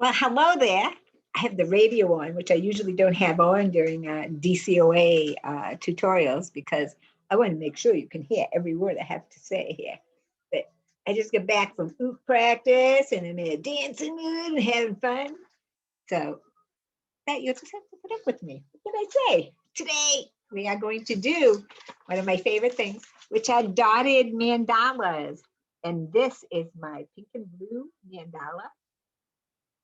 Well, hello there. I have the radio on, which I usually don't have on during DCOA tutorials because I want to make sure you can hear every word I have to say here. But I just got back from oop practice and I'm in a dancing mood and having fun. So that you'll just have to put up with me. What did I say? Today we are going to do one of my favorite things, which are dotted mandalas. And this is my pink and blue mandala.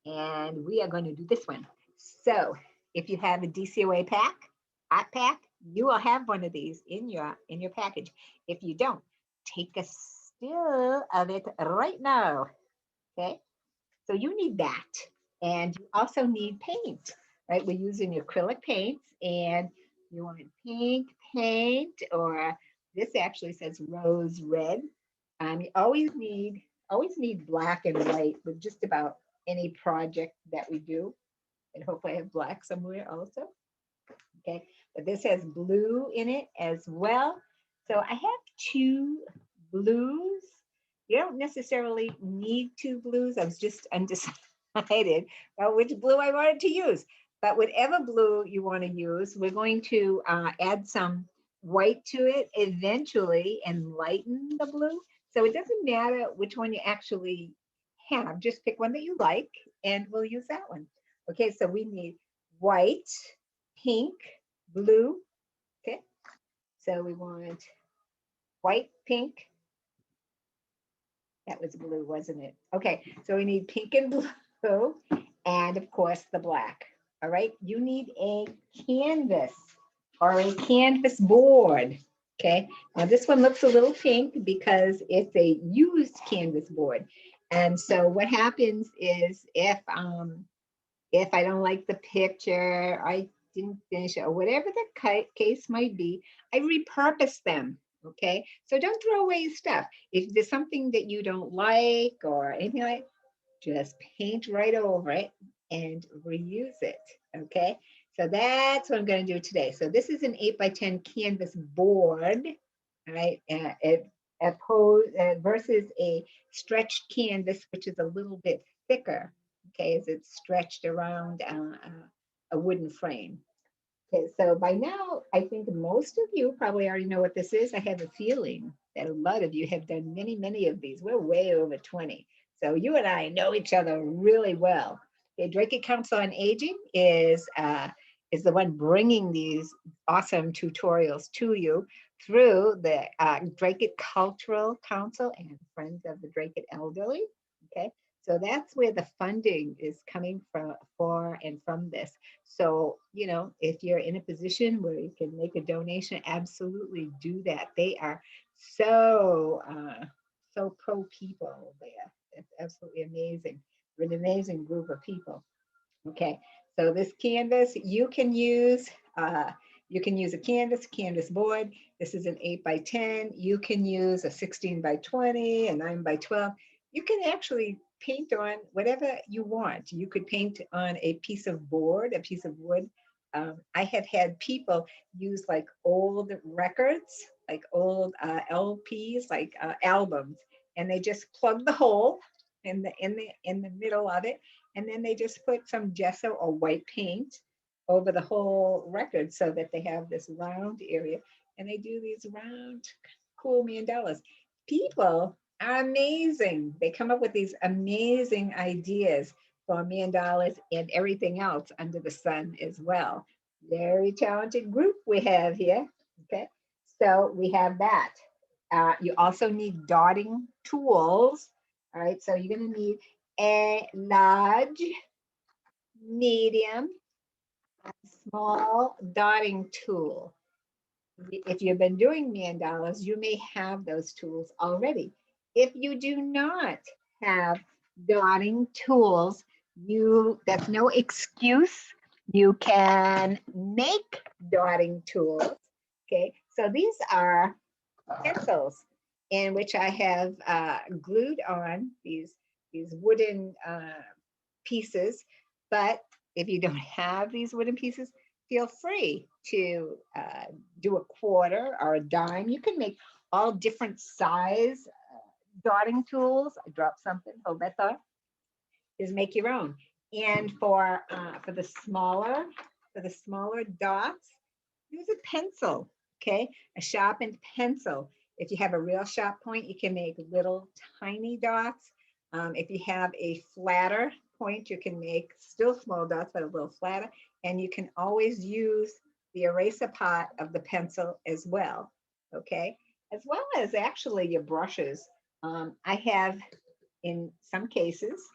And we are going to do this one. So if you have a DCOA pack, hot pack, you will have one of these in your package. If you don't, take a still of it right now. Okay. So you need that. And you also need paint, right? We're using acrylic paints and you want pink paint, or this actually says rose red. You always need black and white with just about any project that we do. And hopefully I have black somewhere also. Okay, but this has blue in it as well. So I have two blues. You don't necessarily need two blues. I was just undecided about which blue I wanted to use. But whatever blue you want to use, we're going to add some white to it eventually and lighten the blue. So it doesn't matter which one you actually have. Just pick one that you like and we'll use that one. Okay, so we need white, pink, blue. Okay, so we want white, pink. That was blue, wasn't it? Okay, so we need pink and blue, and of course the black. All right, you need a canvas or a canvas board. Okay, now this one looks a little pink because it's a used canvas board. And so what happens is if I don't like the picture, I didn't finish it, or whatever the case might be, I repurpose them. Okay, so don't throw away your stuff. If there's something that you don't like or anything like, just paint right over it and reuse it. Okay, so that's what I'm going to do today. So this is an 8x10 canvas board, all right, versus a stretched canvas, which is a little bit thicker. Okay, as it's stretched around a wooden frame. Okay, so by now, I think most of you probably already know what this is. I have a feeling that a lot of you have done many, many of these. We're way over 20. So you and I know each other really well. The Drake Council on Aging is the one bringing these awesome tutorials to you through the Drake Cultural Council and Friends of the Drake Elderly. Okay, so that's where the funding is coming from for and from this. So, you know, if you're in a position where you can make a donation, absolutely do that. They are so pro people there. It's absolutely amazing. We're an amazing group of people. Okay, so this canvas you can use a canvas board. This is an 8x10. You can use a 16x20, a 9x12. You can actually paint on whatever you want. You could paint on a piece of board, a piece of wood. I have had people use like old records, like old LPs, like albums, and they just plug the hole in the middle of it, and then they just put some gesso or white paint over the whole record so that they have this round area, and they do these round cool mandalas. People are amazing. They come up with these amazing ideas for mandalas and everything else under the sun as well. Very talented group we have here. Okay, so we have that. You also need dotting tools. All right, so you're going to need a large, medium, and small dotting tool. If you've been doing mandalas, you may have those tools already. If you do not have dotting tools, that's no excuse. You can make dotting tools. Okay, so these are pencils in which I have glued on these wooden pieces. But if you don't have these wooden pieces, feel free to do a quarter or a dime. You can make all different size dotting tools. I dropped something, hold that thought. Is make your own. And for the smaller dots, use a pencil, okay? A sharpened pencil. If you have a real sharp point, you can make little tiny dots. If you have a flatter point, you can make still small dots, but a little flatter. And you can always use the eraser part of the pencil as well, okay? As well as actually your brushes. I have, in some cases,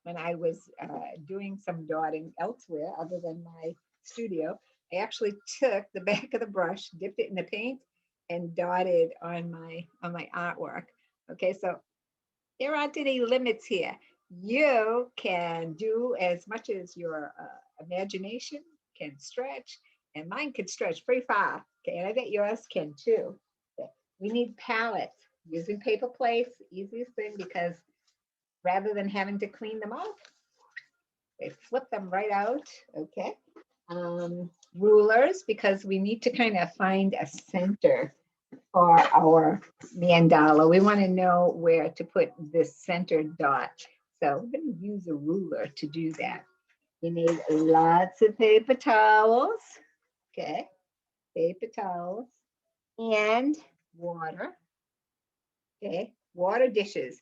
when I was doing some dotting elsewhere other than my studio, I actually took the back of the brush, dipped it in the paint, and dotted on my artwork. Okay, so there aren't any limits here. You can do as much as your imagination can stretch, and mine can stretch pretty far. Okay, and I bet yours can too. Okay. We need palettes. Using paper plates, easiest thing because rather than having to clean them up, they flip them right out, okay? Rulers, because we need to kind of find a center for our mandala. We want to know where to put this center dot. So we're going to use a ruler to do that. You need lots of paper towels, okay? Paper towels and water, okay? Water dishes.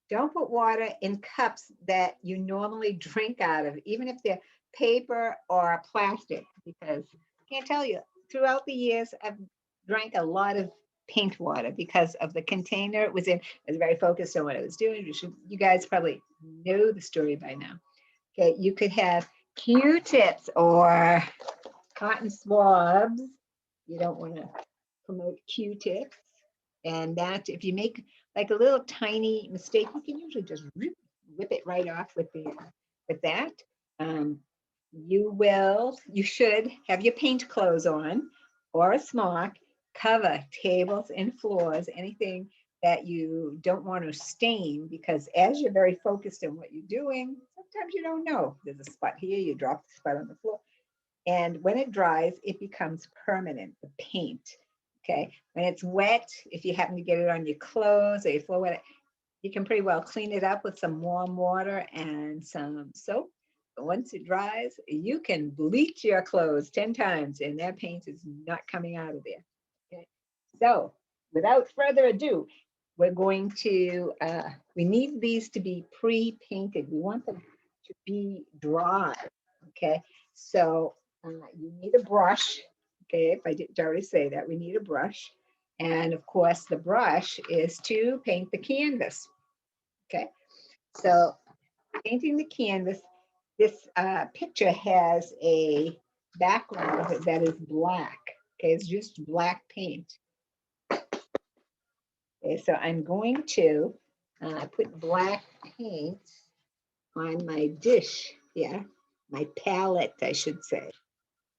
Don't put water in cups that you normally drink out of, even if they're paper or plastic, because I can't tell you, throughout the years, I've drank a lot of paint water because of the container it was in. I was very focused on what I was doing. You guys probably know the story by now. Okay, you could have Q-tips or cotton swabs. You don't want to promote Q-tips. And that, if you make like a little tiny mistake, you can usually just whip it right off with that. You should have your paint clothes on or a smock, cover tables and floors, anything that you don't want to stain, because as you're very focused on what you're doing, sometimes you don't know. There's a spot here, you drop the spot on the floor. And when it dries, it becomes permanent, the paint. Okay. When it's wet, if you happen to get it on your clothes or your floor wet, you can pretty well clean it up with some warm water and some soap. But once it dries, you can bleach your clothes 10 times and that paint is not coming out of there. Okay. So without further ado, we're going to, we need these to be pre-painted. We want them to be dry. Okay. So you need a brush. Okay. If I didn't already say that, we need a brush. And of course, the brush is to paint the canvas. Okay, so painting the canvas, this picture has a background that is black. Okay, it's just black paint. Okay, so I'm going to put black paint on my dish here, my palette, I should say.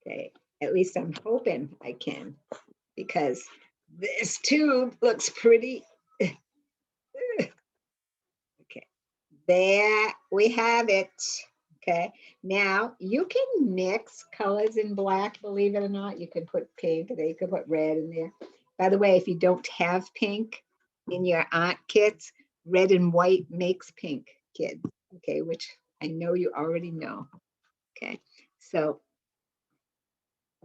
Okay, at least I'm hoping I can, because this tube looks pretty. Okay, there we have it. Okay, now you can mix colors in black, believe it or not. You can put pink, or you could put red in there. By the way, if you don't have pink in your art kits, red and white makes pink, kids. Okay, which I know you already know. Okay, so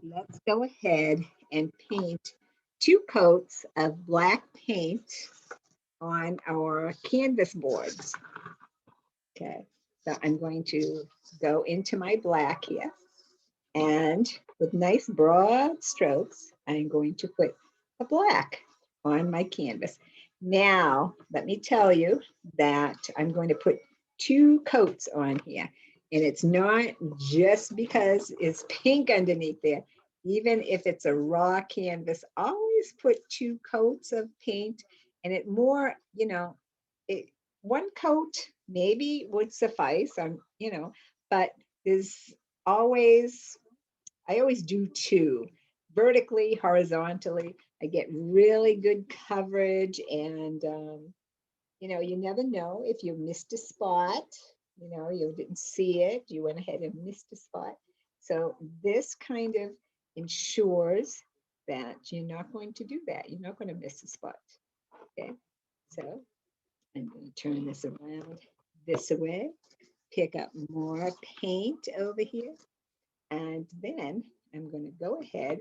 let's go ahead and paint 2 coats of black paint on our canvas boards. Okay, so I'm going to go into my black here, and with nice broad strokes, I'm going to put a black on my canvas. Now, let me tell you that I'm going to put 2 coats on here, and it's not just because it's pink underneath there. Even if it's a raw canvas, always put 2 coats of paint, and it more, it, 1 coat maybe would suffice. But there's always, I always do 2, vertically, horizontally. I get really good coverage, and you never know if you missed a spot. You didn't see it, you went ahead and missed a spot. So this kind of ensures that you're not going to do that. You're not going to miss a spot. Okay, so I'm going to turn this around this way, pick up more paint over here. And then I'm going to go ahead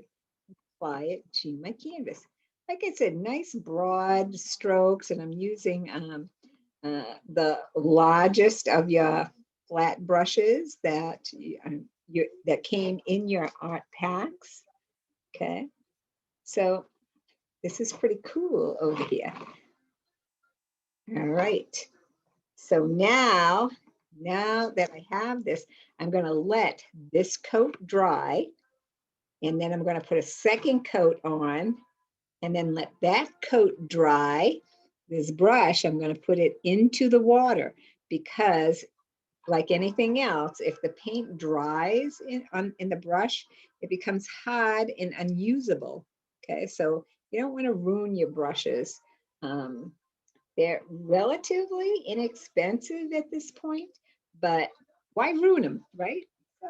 and apply it to my canvas. Like I said, nice broad strokes, and I'm using the largest of your flat brushes that that came in your art packs. Okay, so this is pretty cool over here. All right. So now that I have this, I'm going to let this coat dry, and then I'm going to put a second coat on, and then let that coat dry. This brush, I'm going to put it into the water because, like anything else, if the paint dries in the brush, it becomes hard and unusable. Okay, so you don't want to ruin your brushes. They're relatively inexpensive at this point, but why ruin them, right? So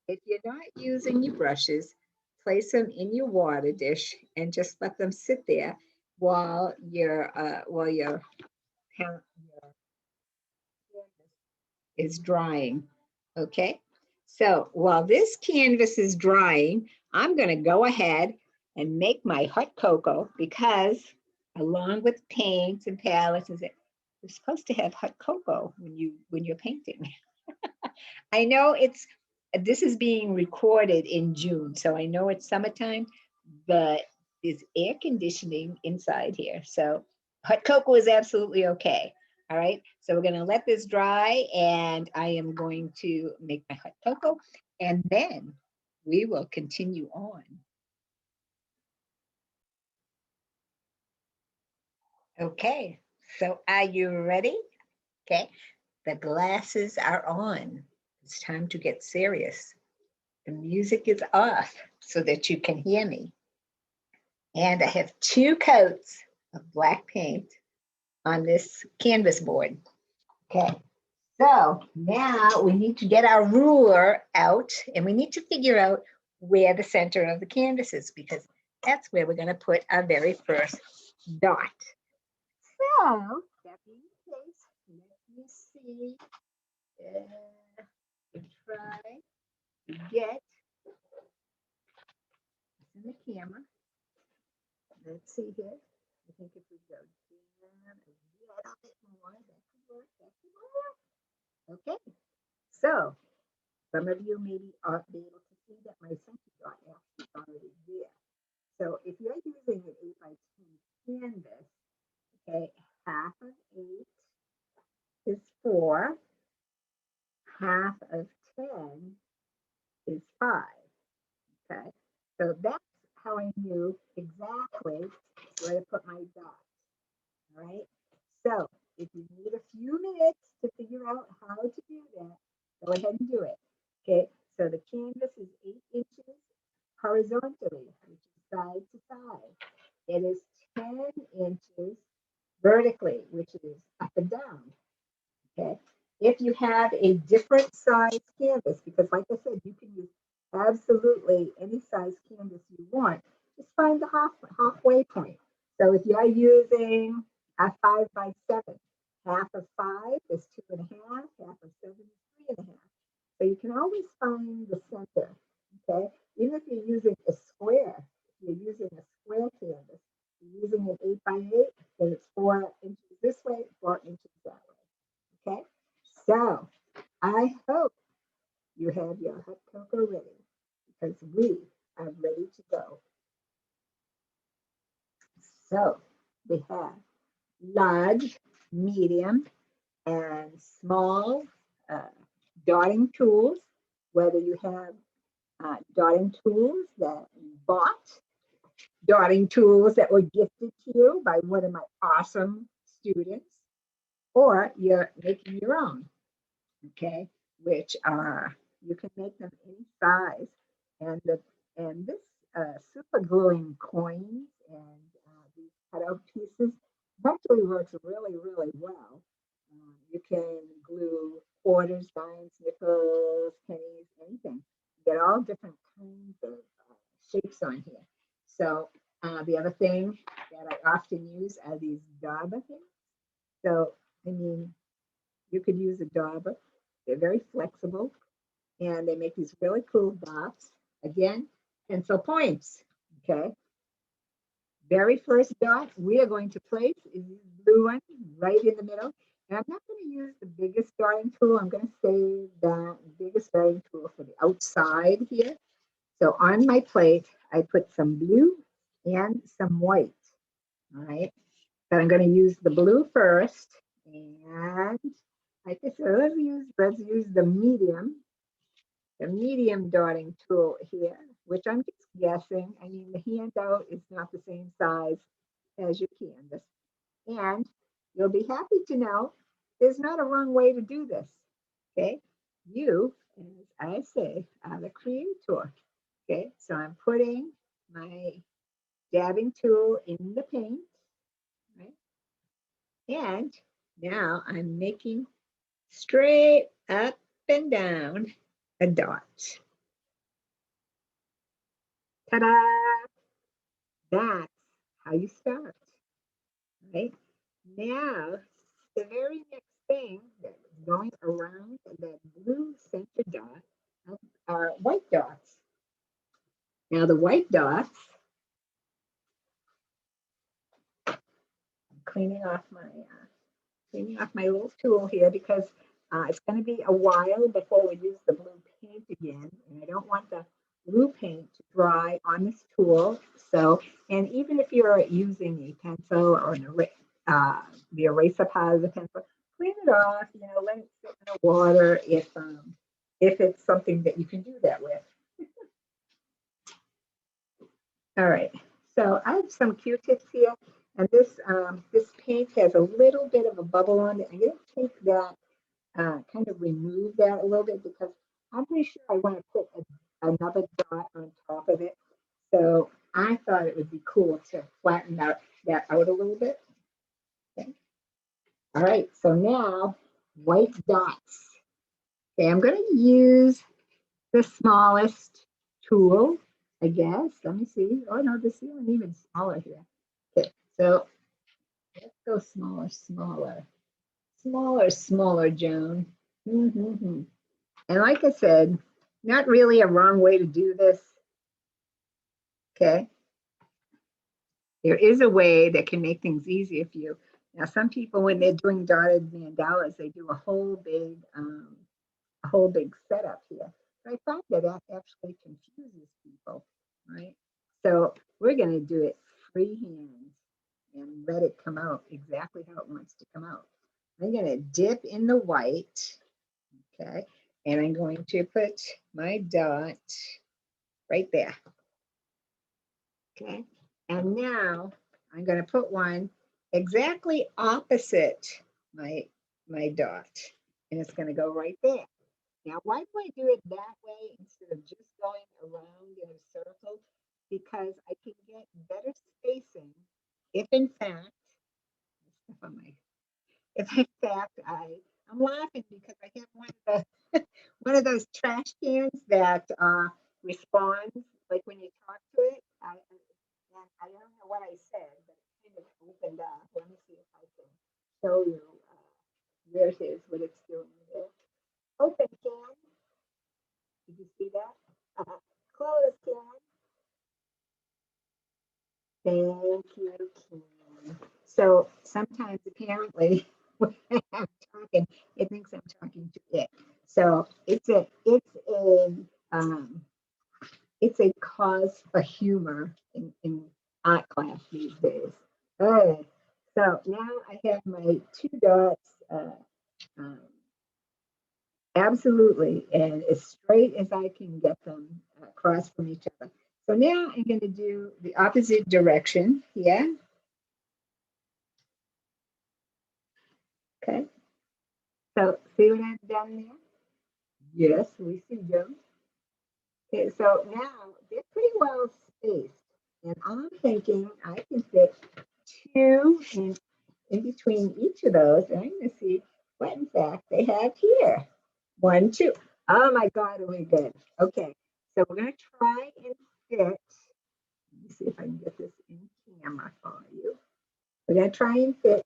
if you're not using your brushes, place them in your water dish and just let them sit there while your canvas is drying. Okay, so while this canvas is drying, I'm going to go ahead and make my hot cocoa because along with paints and palettes, you're supposed to have hot cocoa when you're painting. I know this is being recorded in June, so I know it's summertime, but there's air conditioning inside here. So hot cocoa is absolutely okay. All right, so we're gonna let this dry and I am going to make my hot cocoa and then we will continue on. Okay, so are you ready? Okay, the glasses are on. It's time to get serious. The music is off so that you can hear me. And I have 2 coats of black paint on this canvas board. Okay, so now we need to get our ruler out and we need to figure out where the center of the canvas is because that's where we're going to put our very first dot. So that being the case, let me see. Try to get in the camera. Let's see here. I think if we go down a little bit more, that could work. That could work. Okay. So some of you maybe aren't be able to see that my center dot actually is already there. So if you're using an 8 by 10 canvas, okay, half of 8 is 4, half of 10 is 5. Okay. So that's how I knew exactly where to put my dot. All right. So if you need a few minutes to figure out how to do that, go ahead and do it. Okay. So the canvas is 8 inches horizontally, which is side to side. It is 10 inches vertically, which is up and down. Okay. If you have a different size canvas, because like I said, you can use absolutely any size canvas you want, just find the halfway point. So if you're using a 5 by 7, half of 5 is 2.5, half of 7 is 3.5. So you can always find the center. Okay. Even if you're using a square, if you're using a square canvas, you're using an 8 by 8, then it's 4 inches this way, 4 inches that way. Okay, so I hope you have your hot cocoa ready because we are ready to go. So we have large, medium, and small uh, dotting tools, whether you have dotting tools that you bought, dotting tools that were gifted to you by one of my awesome students, or you're making your own. Okay, which are you can make them any size, and this super gluing coins and these cutout pieces actually works really well. You can glue quarters, dimes, nickels, pennies, anything. You get all different kinds of shapes on here. So the other thing that I often use are these dauber things. So I mean, you could use a dauber They're very flexible, and they make these really cool dots. Again, pencil points, okay? Very first dot we are going to place is the blue one right in the middle. And I'm not going to use the biggest dotting tool. I'm going to save the biggest dotting tool for the outside here. So on my plate, I put some blue and some white, all right? But I'm going to use the blue first. And like I said, let's use the medium dotting tool here, which I'm just guessing. I mean, the handout is not the same size as your canvas. And you'll be happy to know there's not a wrong way to do this, okay? You, as I say, are the creator, okay? So I'm putting my dabbing tool in the paint, right? And now I'm making straight up and down a dot. Ta-da! That's how you start, right? Now, the very next thing that is going around that blue center dot are white dots. Now, the white dots, I'm cleaning off my little tool here because it's going to be a while before we use the blue paint again, and I don't want the blue paint to dry on this tool. So, and even if you're using a pencil or the eraser part of the pencil, clean it off. You know, let it sit in the water if it's something that you can do that with. All right. So I have some Q-tips here, and this paint has a little bit of a bubble on it. I'm going to take that, kind of remove that a little bit because I'm pretty sure I want to put another dot on top of it. So I thought it would be cool to flatten that out a little bit. Okay. All right, so now white dots. Okay, I'm going to use the smallest tool, I guess. Let me see. Oh no, this one even smaller here. Okay, so let's go smaller, Joan. Mm-hmm. And like I said, not really a wrong way to do this. Okay. There is a way that can make things easier for you. Now, some people, when they're doing dotted mandalas, they do a whole big setup here. But I find that actually confuses people, right? So we're going to do it freehand and let it come out exactly how it wants to come out. I'm going to dip in the white, okay? And I'm going to put my dot right there, okay? And now I'm going to put one exactly opposite my dot, and it's going to go right there. Now, why do I do it that way instead of just going around in a circle? Because I can get better spacing if in fact, I'm laughing because I have one of those trash cans that responds like when you talk to it. I don't know what I said, but it kind of opened up. Let me see if I can show you where it is, what it's doing there. Open can. Did you see that? Close can. Thank you, Kim. So sometimes apparently when I'm talking, it thinks I'm talking to it. So um, it's a cause for humor in art class these days. Okay, so now I have my two dots um, absolutely and as straight as I can get them across from each other. So now I'm going to do the opposite direction here. Okay, so see what I've done there? Yes, we see them. Okay, so now they're pretty well spaced. And I'm thinking I can fit two in between each of those. And I'm going to see what, in fact, they have here. 1, 2. Oh my God, are we good? Okay, so we're going to try and fit. Let me see if I can get this in camera for you. We're going to try and fit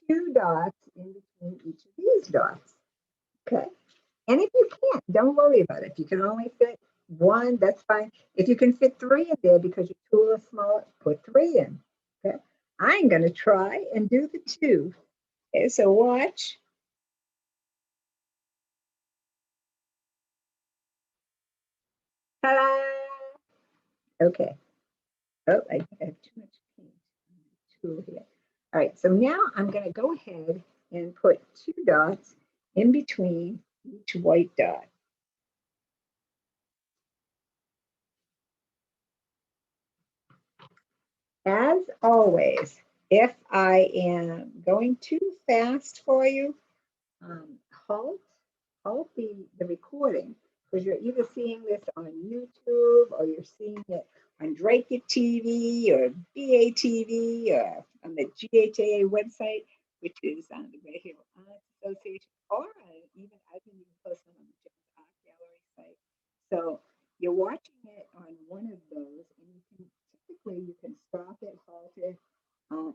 2 dots in between each of these dots. Okay. And if you can't, don't worry about it. If you can only fit one, that's fine. If you can fit three in there because your tool is small, put three in. Okay. I'm going to try and do the two. Okay, so watch. Ta-da! Okay. Oh, I have too much paint on the tool here. All right, so now I'm going to go ahead and put two dots in between each white dot. As always, if I am going too fast for you, halt, halt the recording because you're either seeing this on YouTube or you're seeing it on Drake It TV or BATV or on the GHAA website, which is on the Radio Arts Association, or even I've been posting on the Jones Art Gallery site. So you're watching it on one of those, and you can typically you can stop it, halt it,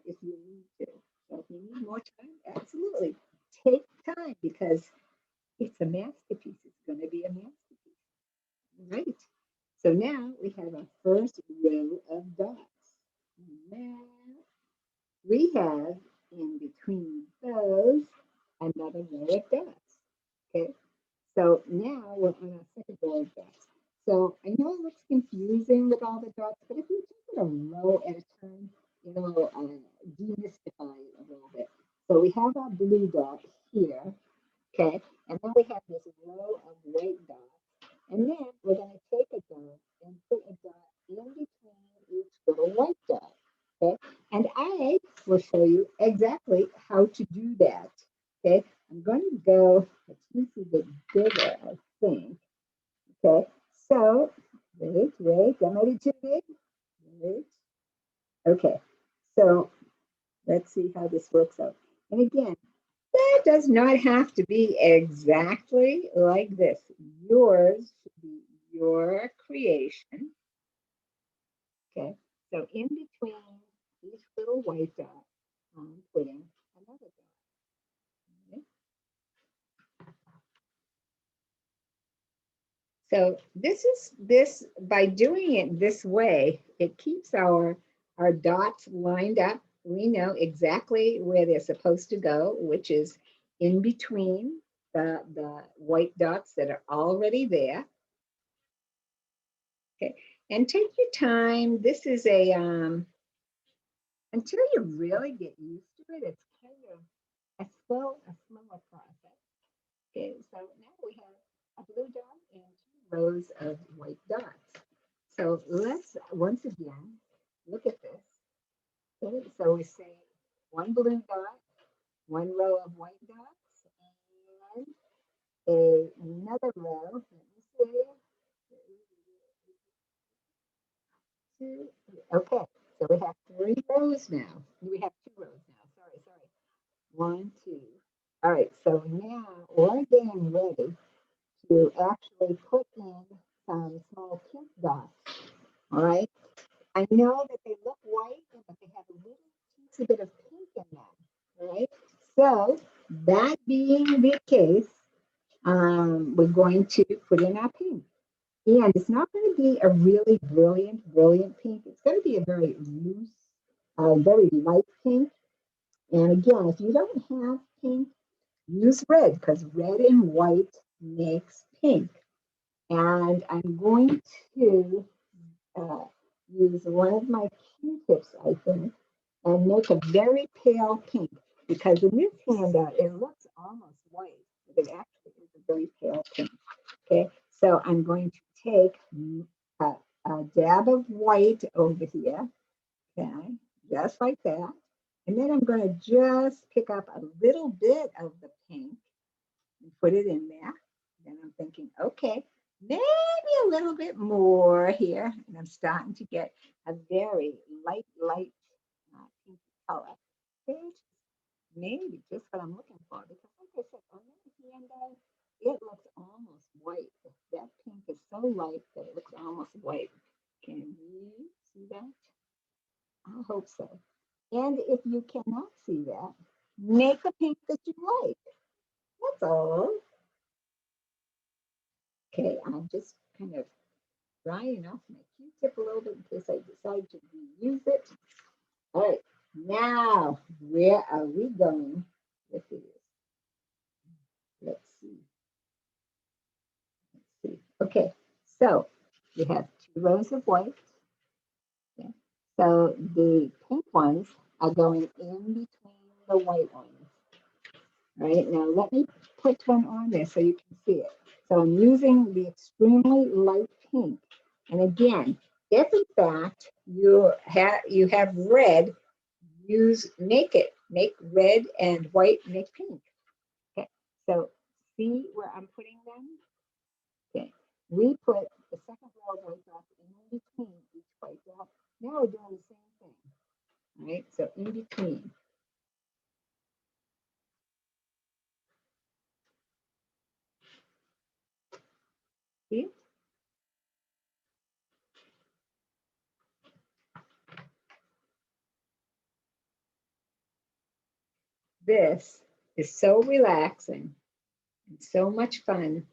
if you need to. So if you need more time, absolutely take time because it's a masterpiece. It's going to be a masterpiece. Right. So now we have our first row of dots. Now we have in between those another row of dots. Okay. So now we're on our second row of dots. So I know it looks confusing with all the dots, but if you just put a row at a time, it'll demystify it a little bit. So we have our blue dot here, okay, and then we have this row of white dots, and then we're going to take a dot and put a dot in between each little white dot, okay, and I will show you exactly how to do that, okay. I'm going to go a teensy bit bigger, I think. Okay, so wait, that might be too big. Wait. Okay, so let's see how this works out. And again, that does not have to be exactly like this. Yours should be your creation. Okay, so in between each little white dot, I'm putting another dot. Okay? So this by doing it this way, it keeps our dots lined up. We know exactly where they're supposed to go, which is in between the white dots that are already there. Okay, and take your time. This is a until you really get used to it, it's kind of a slower process. Okay, so now we have a blue dot and two rows of white dots. So let's once again look at this. Okay, so we say one blue dot, one row of white dots, and another row. Let me see. Two. Okay, so we have three rows now. We have two rows now. Sorry. One, two. All right, so now we're getting ready to actually put in some small pink dots. All right. I know that they look white, but they have a little teensy bit of pink in them. All right. So that being the case, we're going to put in our pink. And it's not going to be a really brilliant pink. It's going to be a very loose, very light pink. And again, if you don't have pink, use red because red and white makes pink. And I'm going to uh, use one of my Q-tips, I think, and make a very pale pink because in this handout, it looks almost white, but it actually is a very pale pink. Okay, so I'm going to take a, a dab of white over here, okay, just like that. And then I'm going to just pick up a little bit of the pink and put it in there. Then I'm thinking, okay, maybe a little bit more here. And I'm starting to get a very light pink color. Which maybe just what I'm looking for. Because like I said, on that handout, it looks almost white. That pink is so light that it looks almost white. Can you see that? I hope so. And if you cannot see that, make a pink that you like. That's all. I'm just kind of drying off my Q-tip a little bit in case I decide to reuse it. All right, now where are we going with this? Let's see. Okay, so we have 2 rows of white. Okay. So the pink ones are going in between the white ones. All right, now let me put one on there so you can see it. So I'm using the extremely light pink. And again, if in fact you have red, make red and white make pink. Okay, so see where I'm putting them? Okay, we put the second row of white dots in between each white dot. Now we're doing the same thing. All right, so in between. See? This is so relaxing and so much fun.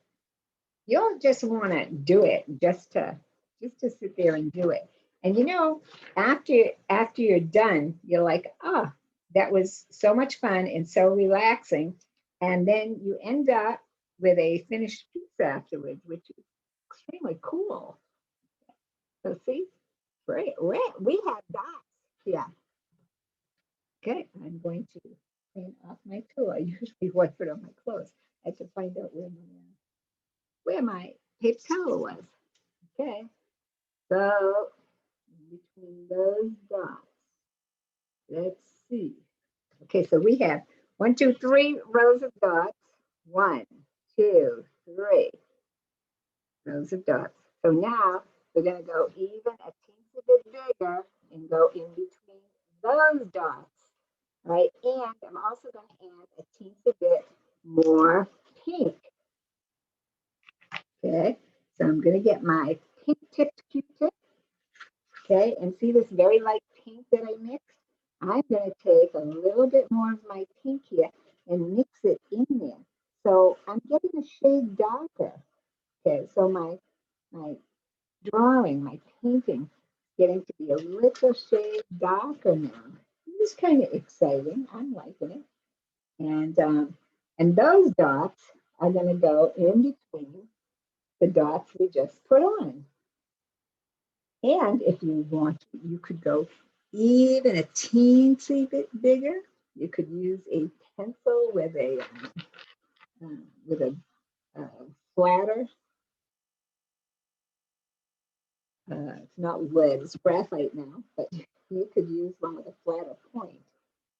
You'll just want to do it just to sit there and do it. And you know, after you're done, you're like, oh, that was so much fun and so relaxing. And then you end up with a finished piece afterwards, which is extremely cool. So see, we have dots. Yeah. Okay, I'm going to clean off my tool. I usually wipe it on my clothes. I have to find out where my paper towel was. Okay, so between those dots, let's see. Okay, so we have 1, 2, 3 rows of dots. 1, 2, 3 rows of dots. So now we're going to go even a teensy bit bigger and go in between those dots. Right, and I'm also going to add a teensy bit more pink. Okay, so I'm going to get my pink tipped Q-tip. Okay, and see this very light pink that I mixed? I'm going to take a little bit more of my pink here and mix it in there. So I'm getting a shade darker. Okay, so my drawing, my painting, getting to be a little shade darker now. This is kind of exciting. I'm liking it. And those dots are going to go in between the dots we just put on. And if you want, you could go even a teensy bit bigger. You could use a pencil with a flatter. It's not lead; it's graphite now. But you could use one with a flatter point,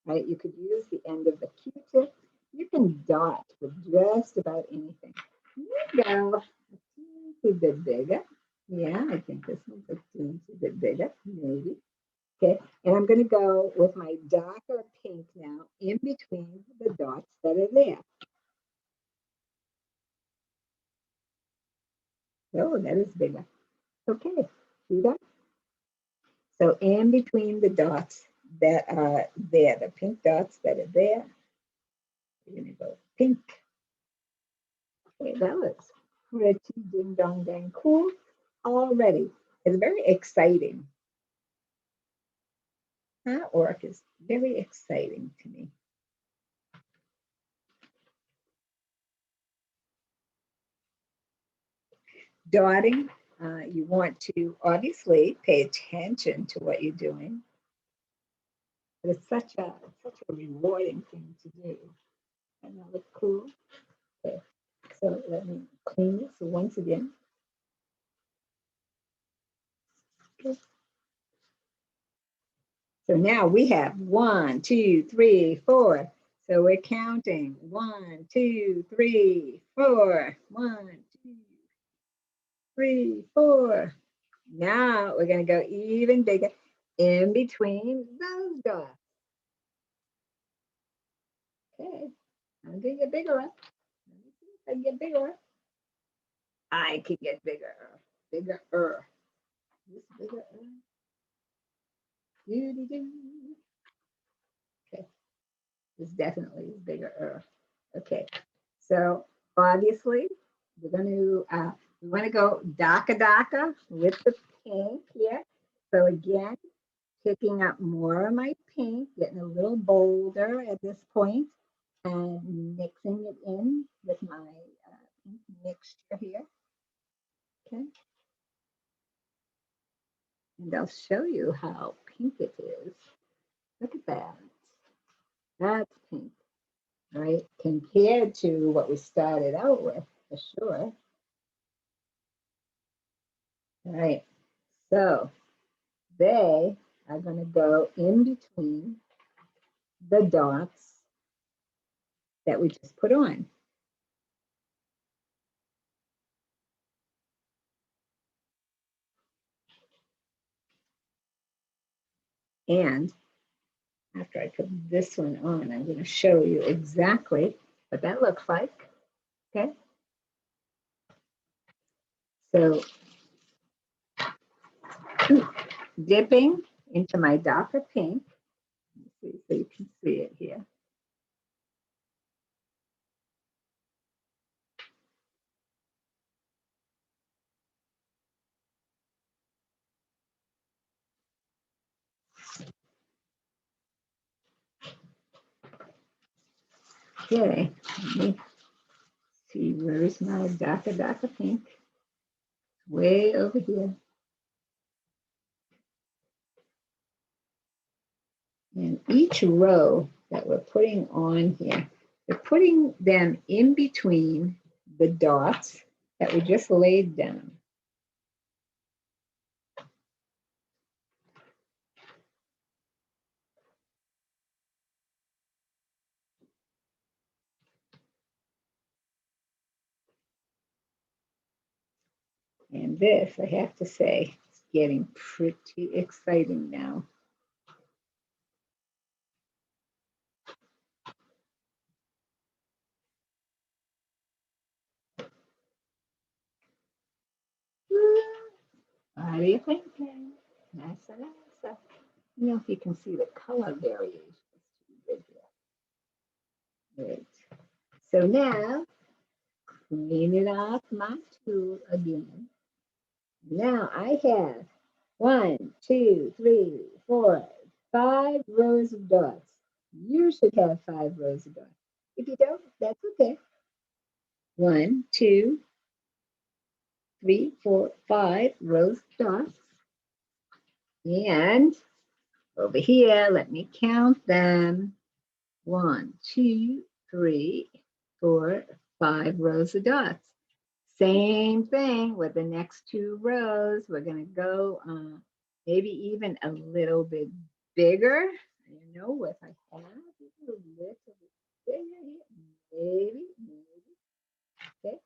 right? You could use the end of the Q-tip. You can dot with just about anything. There you go. A teensy bit bigger. Yeah, I think this one's a teensy bit bigger, maybe. Okay, and I'm going to go with my darker pink now in between the dots that are there. Oh, that is bigger. Okay, see that? So in between the dots that are there, the pink dots that are there, we're going to go pink. Okay, that looks pretty ding dong dang cool already. It's very exciting. Artwork is very exciting to me. Dotting, you want to obviously pay attention to what you're doing. But it's such a rewarding thing to do. And that looks cool. Okay. So let me clean this once again. Okay. So now we have 1, 2, 3, 4. So we're counting 1, 2, 3, 4. 1, 2, 3, 4. Now we're going to go even bigger in between those dots. Okay, I'm going to get bigger. Let me see if I can get bigger. I can get bigger. Bigger. This bigger. Okay, this definitely is bigger. Okay, so obviously we're going to We want to go darker with the pink here. So again, picking up more of my pink, getting a little bolder at this point, and mixing it in with my pink mixture here. Okay. And I'll show you how pink it is. Look at that. That's pink, right? Compared to what we started out with, for sure. All right. So they are going to go in between the dots that we just put on. And after I put this one on, I'm going to show you exactly what that looks like. Okay. So dipping into my darker pink, so you can see it here. Okay, let me see, where's my darker pink? Way over here. And each row that we're putting on here, we're putting them in between the dots that we just laid down. And this, I have to say, is getting pretty exciting now. What are you thinking? Nice. You know if you can see the color variations. Great. So now, clean it off my tool again. Now I have 1, 2, 3, 4, 5 rows of dots. You should have 5 rows of dots. If you don't, that's okay. 1, 2, 3, 4, 5 rows of dots. And over here, let me count them. 1, 2, 3, 4, 5 rows of dots. Same thing with the next 2 rows. We're going to go maybe even a little bit bigger. You know what I have? A little bit bigger here. Maybe. Okay.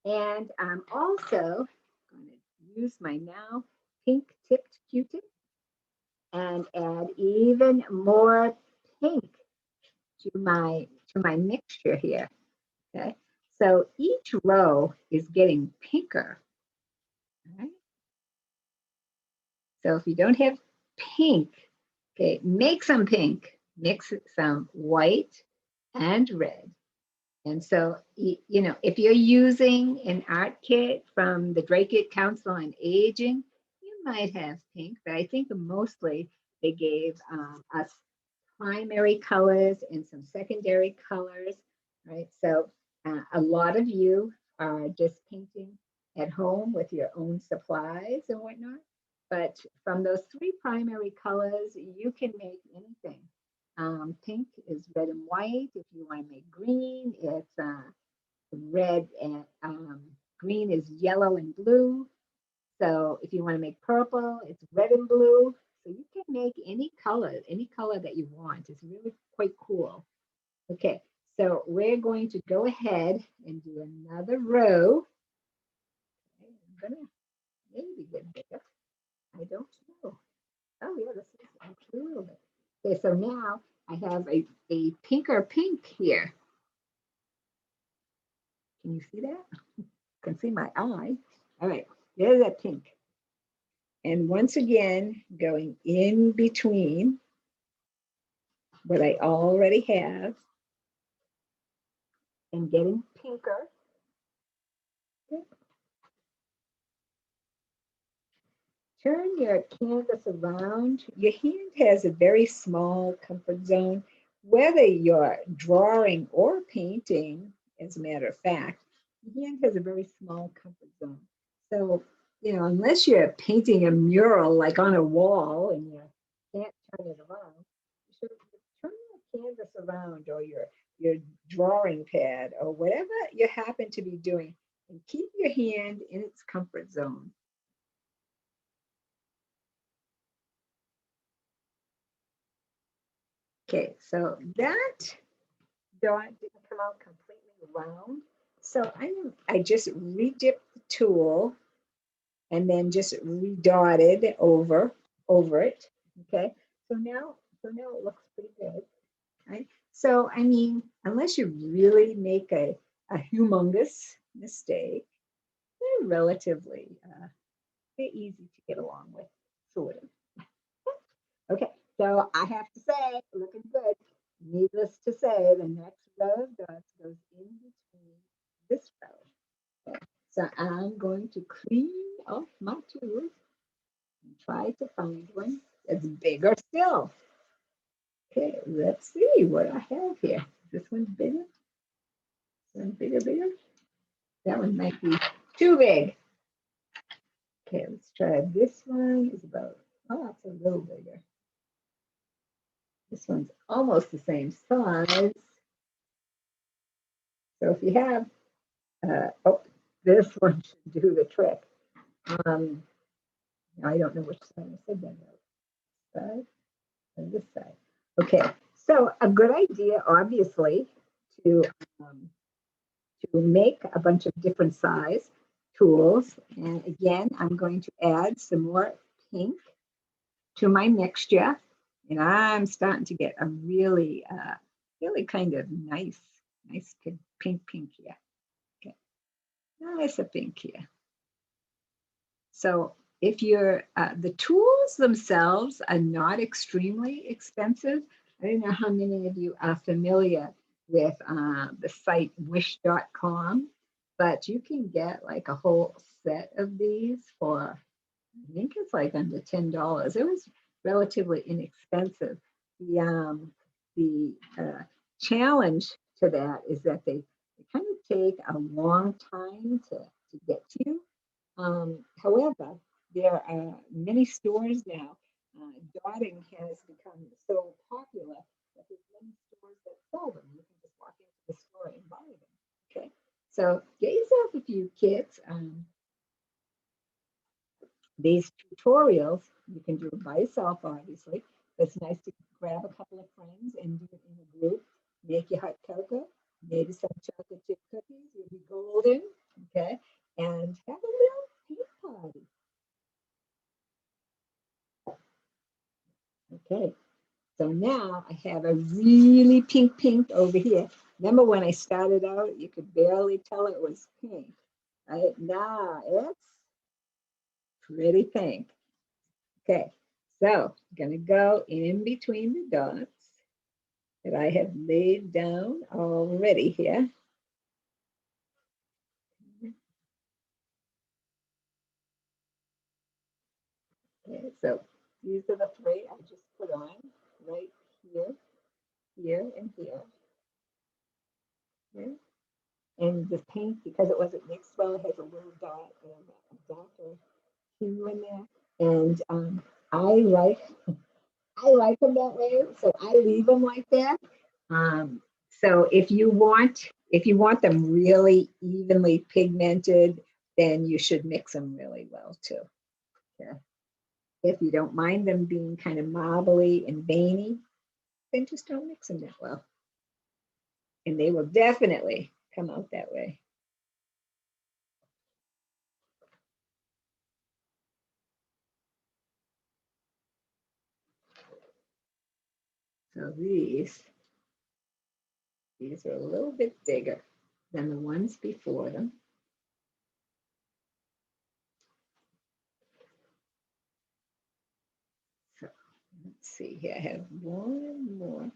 And I'm also going to use my now pink tipped Q-tip and add even more pink to my mixture here. Okay. So each row is getting pinker. Right? So if you don't have pink, okay, make some pink, mix some white and red. And so, you know, if you're using an art kit from the Drake Council on Aging, you might have pink, but I think mostly they gave us primary colors and some secondary colors, right? So a lot of you are just painting at home with your own supplies and whatnot. But from those 3 primary colors, you can make anything. Pink is red and white. If you want to make green, it's red and green is yellow and blue. So if you want to make purple, it's red and blue. So you can make any color that you want. It's really quite cool. Okay, so we're going to go ahead and do another row. Okay, I'm gonna maybe get bigger. I don't know. Oh yeah, this is actually a little bit. Okay, so now I have a pinker pink here. Can you see that? You can see my eye. All right, there's that pink. And once again, going in between what I already have and getting pinker. Okay. turn your canvas around, your hand has a very small comfort zone. Whether you're drawing or painting, as a matter of fact, your hand has a very small comfort zone. So, unless you're painting a mural like on a wall and you can't turn it around, you should turn your canvas around or your drawing pad or whatever you happen to be doing and keep your hand in its comfort zone. Okay, so that dot didn't come out completely round. So I just redipped the tool and then just redotted over it. Okay, so now it looks pretty good, right? So I mean, unless you really make a humongous mistake, they're relatively they're easy to get along with, sort of. Okay, so I have to say, looking good. Needless to say, the next row of dots goes in between this row. Okay, so I'm going to clean off my tools and try to find one that's bigger still. Okay, let's see what I have here. This one's bigger. This one bigger, bigger. That one might be too big. Okay, let's try this one. Is about, oh, it's a little bigger. This one's almost the same size. So if you have, oh, this one should do the trick. I don't know which side I said that. Side and this side. Okay, so a good idea, obviously, to um, to make a bunch of different size tools. And again, I'm going to add some more pink to my mixture. And I'm starting to get a really, really kind of nice pink here. Okay, nice a pink here. So if you're, the tools themselves are not extremely expensive. I don't know how many of you are familiar with the site wish.com, but you can get like a whole set of these for, I think it's like under $10. It was relatively inexpensive. The challenge to that is that they kind of take a long time to get to you. However, there are many stores now. Dotting has become so popular that there's many stores that sell them. You can just walk into the store and buy them. Okay, so get yourself a few kits. These tutorials you can do it by yourself, obviously. It's nice to grab a couple of friends and do it in a group. Make your hot cocoa, maybe some chocolate chip cookies. You'll be golden, okay? And have a little paint party. Okay, so now I have a really pink over here. Remember when I started out, you could barely tell it was pink. Right now it's pretty pink. Okay, so I'm gonna go in between the dots that I have laid down already here. Okay, so these are the three I just put on right here, here, and here. Okay. And the pink, because it wasn't mixed well, it has a little dot and a darker hue in there. And I like them that way, so I leave them like that. So if you want them really evenly pigmented, then you should mix them really well too. Yeah. If you don't mind them being kind of marbly and veiny, then just don't mix them that well. And they will definitely come out that way. So these are a little bit bigger than the ones before them. So let's see here. I have one more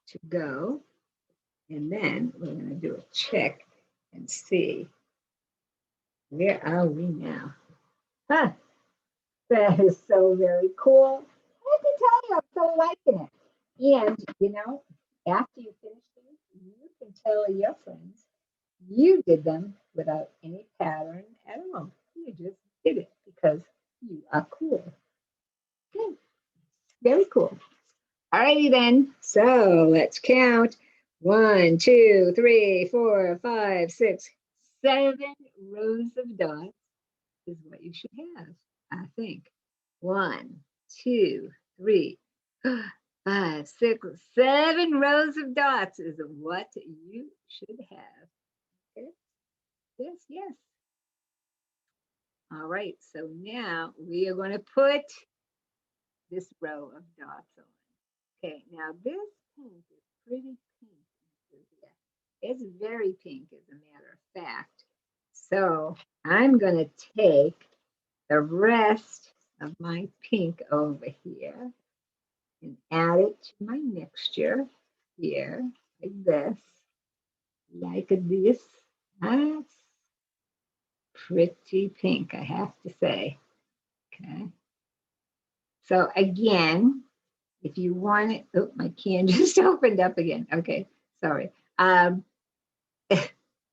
to go. And then we're going to do a check and see where are we now. Huh. That is so very cool. I can tell you, I'm so liking it. And, you know, after you finish these, you can tell your friends you did them without any pattern at all. You just did it because you are cool. Okay, very cool. Alrighty then. So let's count. 1, 2, 3, 4, 5, 6, 7 rows of dots is what you should have, I think. 1, 2, 3, 5, 6, 7 rows of dots is what you should have. Okay. Yes, yes. All right, so now we are going to put this row of dots on. Okay, now this pink is pretty pink. It's very pink, as a matter of fact. So I'm going to take the rest of my pink over here and add it to my mixture here, like this, like this. That's pretty pink, I have to say. Okay. So again, if you want it, oh, my can just opened up again. Okay, sorry.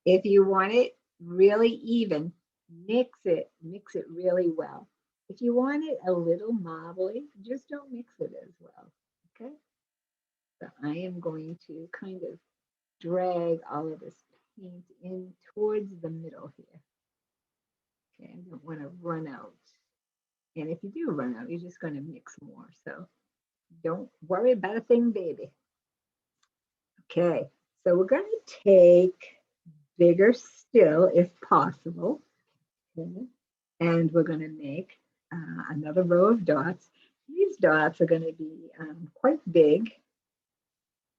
If you want it really even, mix it really well. If you want it a little marbly, just don't mix it as well. Okay. So I am going to kind of drag all of this paint in towards the middle here. Okay, I don't want to run out. And if you do run out, you're just going to mix more. So don't worry about a thing, baby. Okay, so we're going to take bigger still if possible. Okay. And we're going to make another row of dots. These dots are going to be quite big.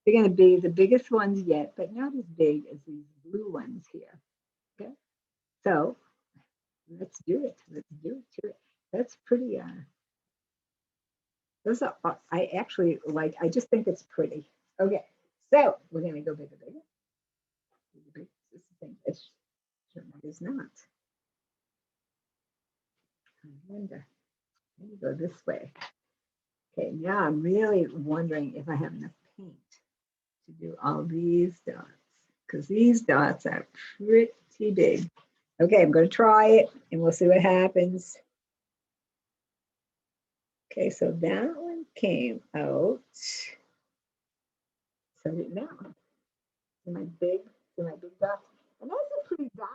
They're going to be the biggest ones yet, but not as big as these blue ones here. Okay, so let's do it. Let's do it. That's pretty. Those are. I actually like. I just think it's pretty. Okay, so we're going to go bigger, bigger. This is the thing. It is not. I wonder. Let me go this way. Okay, now I'm really wondering if I have enough paint to do all these dots, because these dots are pretty big. Okay, I'm going to try it and we'll see what happens. Okay, so that one came out. So now, see my big dots. And those are pretty dots.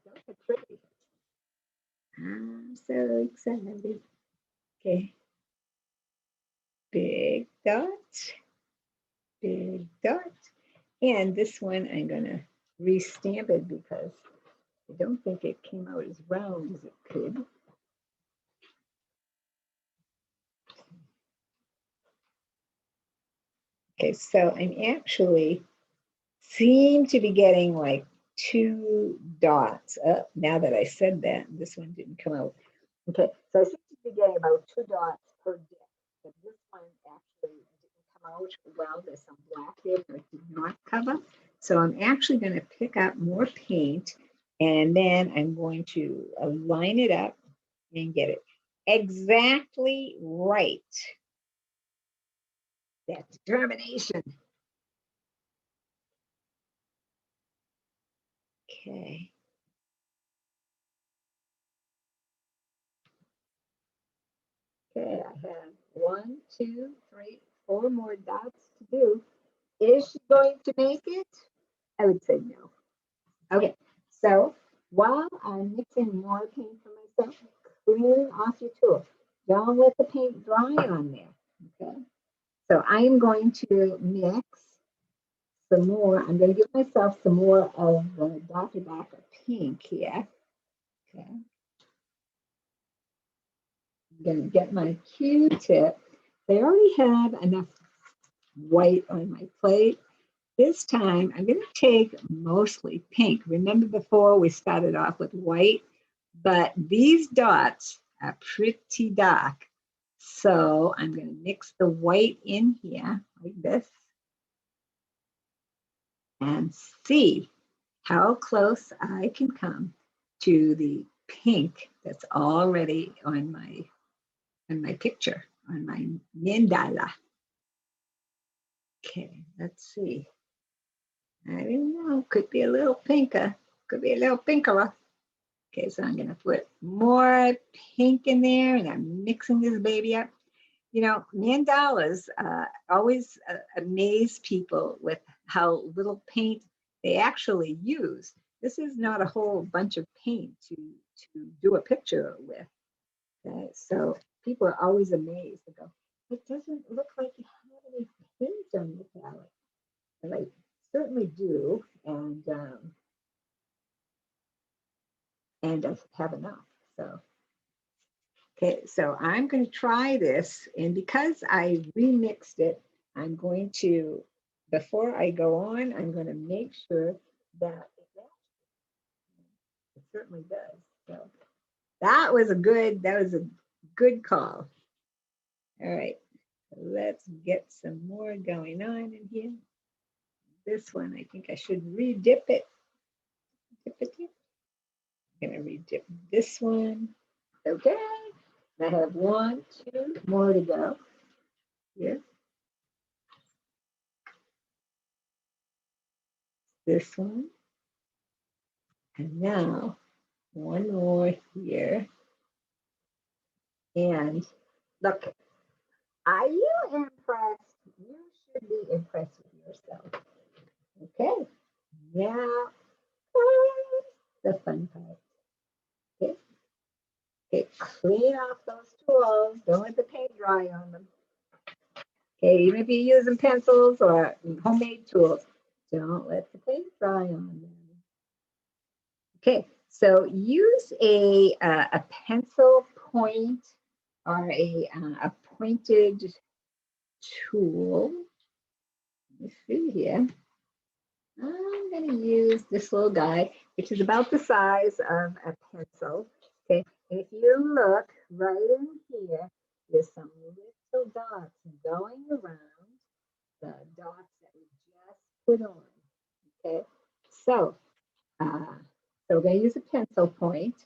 Those are pretty. I'm so excited. Okay. Big dot, big dot. And this one I'm going to re-stamp it because I don't think it came out as round as it could. Okay, so I'm actually seem to be getting like 2 dots. Now that I said that, this one didn't come out. Okay, so I seem to be getting about 2 dots per dip. But this one actually didn't come out well. There's some black there that it did not cover. So I'm actually going to pick up more paint and then I'm going to line it up and get it exactly right. That determination. Okay. Okay, I have 1, 2, 3, 4 more dots to do. Is she going to make it? I would say no. Okay, so while I'm mixing more paint for myself, clean off your tool. Don't let the paint dry on there. Okay, so I am going to mix some more. I'm going to give myself some more of the Dr. Bacca pink here. Okay. I'm going to get my Q-tip. I already have enough white on my plate. This time I'm going to take mostly pink. Remember before we started off with white, but these dots are pretty dark. So I'm going to mix the white in here like this and see how close I can come to the pink that's already on my picture, on my mandala. Okay, let's see. I don't know, could be a little pinker, could be a little pinker. Okay, so I'm gonna put more pink in there and I'm mixing this baby up. You know, mandalas always amaze people with how little paint they actually use. This is not a whole bunch of paint to do a picture with. Okay? So people are always amazed. They go, it doesn't look like you have any paint on your palette. And I certainly do, and I have enough. So okay, so I'm going to try this, and because I remixed it, I'm going to, before I go on, I'm going to make sure that it certainly does. So that was a good call. All right, let's get some more going on in here. This one, I think I should re-dip it. Dip it, dip. I'm going to re-dip this one. Okay, I have 1, 2 more to go here. This one. And now one more here. And look, are you impressed? You should be impressed with yourself. Okay, now the fun part. Okay, okay, clean off those tools. Don't let the paint dry on them. Okay, even if you're using pencils or homemade tools, don't let the paint dry on them. Okay, so use a pencil point or a pointed tool. Let me see here. I'm going to use this little guy, which is about the size of a pencil. Okay, and if you look right in here, there's some little dots going around the dots that we just put on. Okay, so we're going to use a pencil point,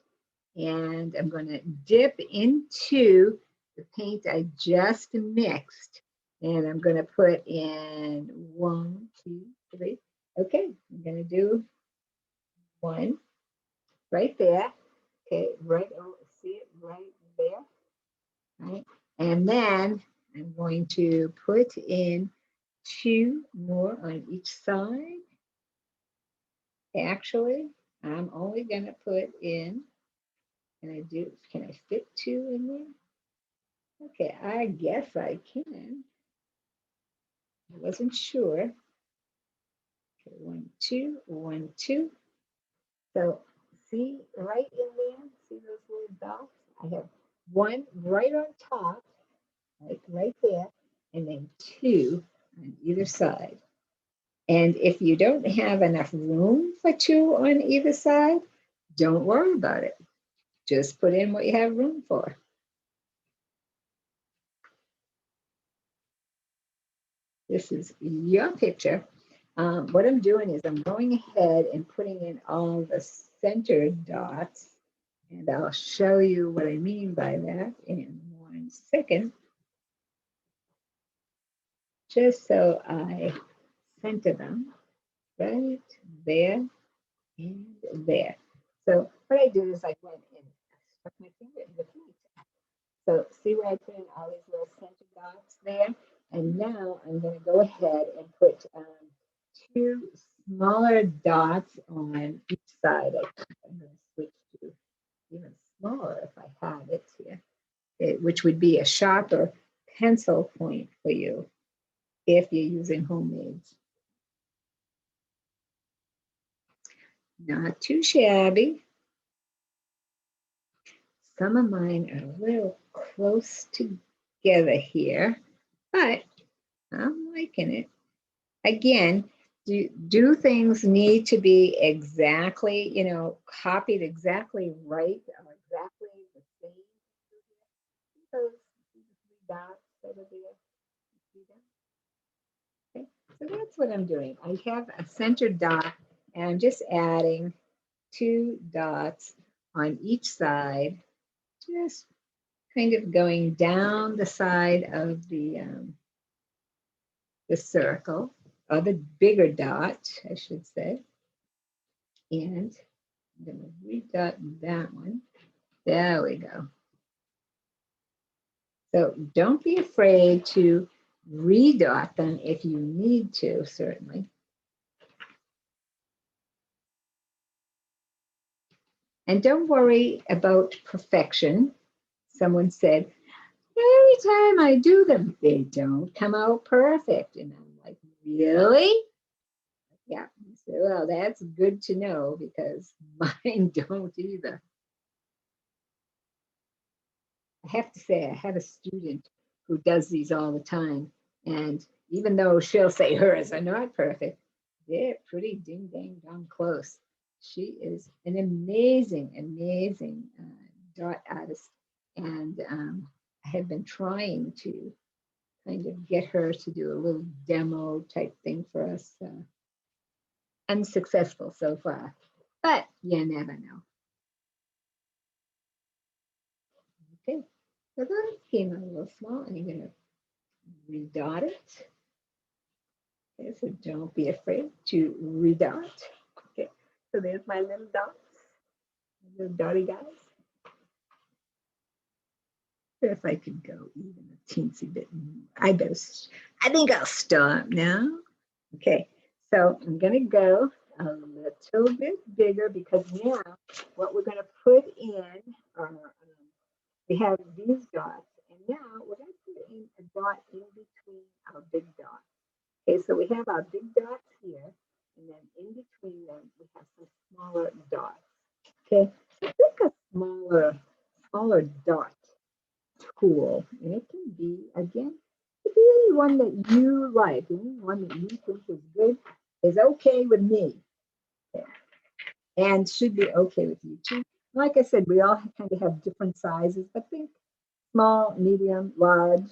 and I'm going to dip into the paint I just mixed, and I'm going to put in 1, 2, 3. Okay, I'm going to do 1 right there. Okay, right, oh, see it right there, right? And then I'm going to put in 2 more on each side. Actually, I'm only going to put in, can I fit 2 in there? Okay, I guess I can. I wasn't sure. Okay, 1, 2, 1, 2. So see right in there, see those little dots? I have 1 right on top, like right there, and then 2 on either side. And if you don't have enough room for 2 on either side, don't worry about it. Just put in what you have room for. This is your picture. What I'm doing is I'm going ahead and putting in all the centered dots, and I'll show you what I mean by that in 1 second. Just so I center them right there and there. So what I did is I went and stuck my finger in the paint. So see where I put in all these little center dots there? And now I'm going to go ahead and put 2 smaller dots on each side. I think I'm going to switch to even smaller if I had it here, which would be a sharper pencil point for you if you're using homemade. Not too shabby. Some of mine are a little close together here, but I'm liking it. Again, do things need to be exactly, copied exactly right or exactly the same? Those 3 dots that are there, see them? Okay, so that's what I'm doing. I have a center dot, and I'm just adding 2 dots on each side, just kind of going down the side of the circle, or the bigger dot, I should say. And I'm going to redot that one. There we go. So don't be afraid to redot them if you need to, certainly. And don't worry about perfection. Someone said, every time I do them, they don't come out perfect. And I'm like, really? Yeah. So, well, that's good to know because mine don't either. I have to say, I have a student who does these all the time. And even though she'll say hers are not perfect, they're pretty ding dang darn close. She is an amazing, amazing dot artist. And I have been trying to kind of get her to do a little demo type thing for us. Unsuccessful so far, but you never know. Okay, so that came out a little small, and you're going to redot it. Okay, so don't be afraid to redot. Okay, so there's my little dots, little dotty guys. If I could go even a teensy bit more. I think I'll stop now. Okay, so I'm gonna go a little bit bigger because now what we're gonna put in are, we have these dots, and now we're gonna put in a dot in between our big dots. Okay, so we have our big dots here, and then in between them, we have some smaller dots. Okay, so pick a smaller dot tool, and it can be, again, it can be any one that you like, any one that you think is good is okay with me, okay, and should be okay with you too. Like I said, we all kind of have different sizes, but think small, medium, large.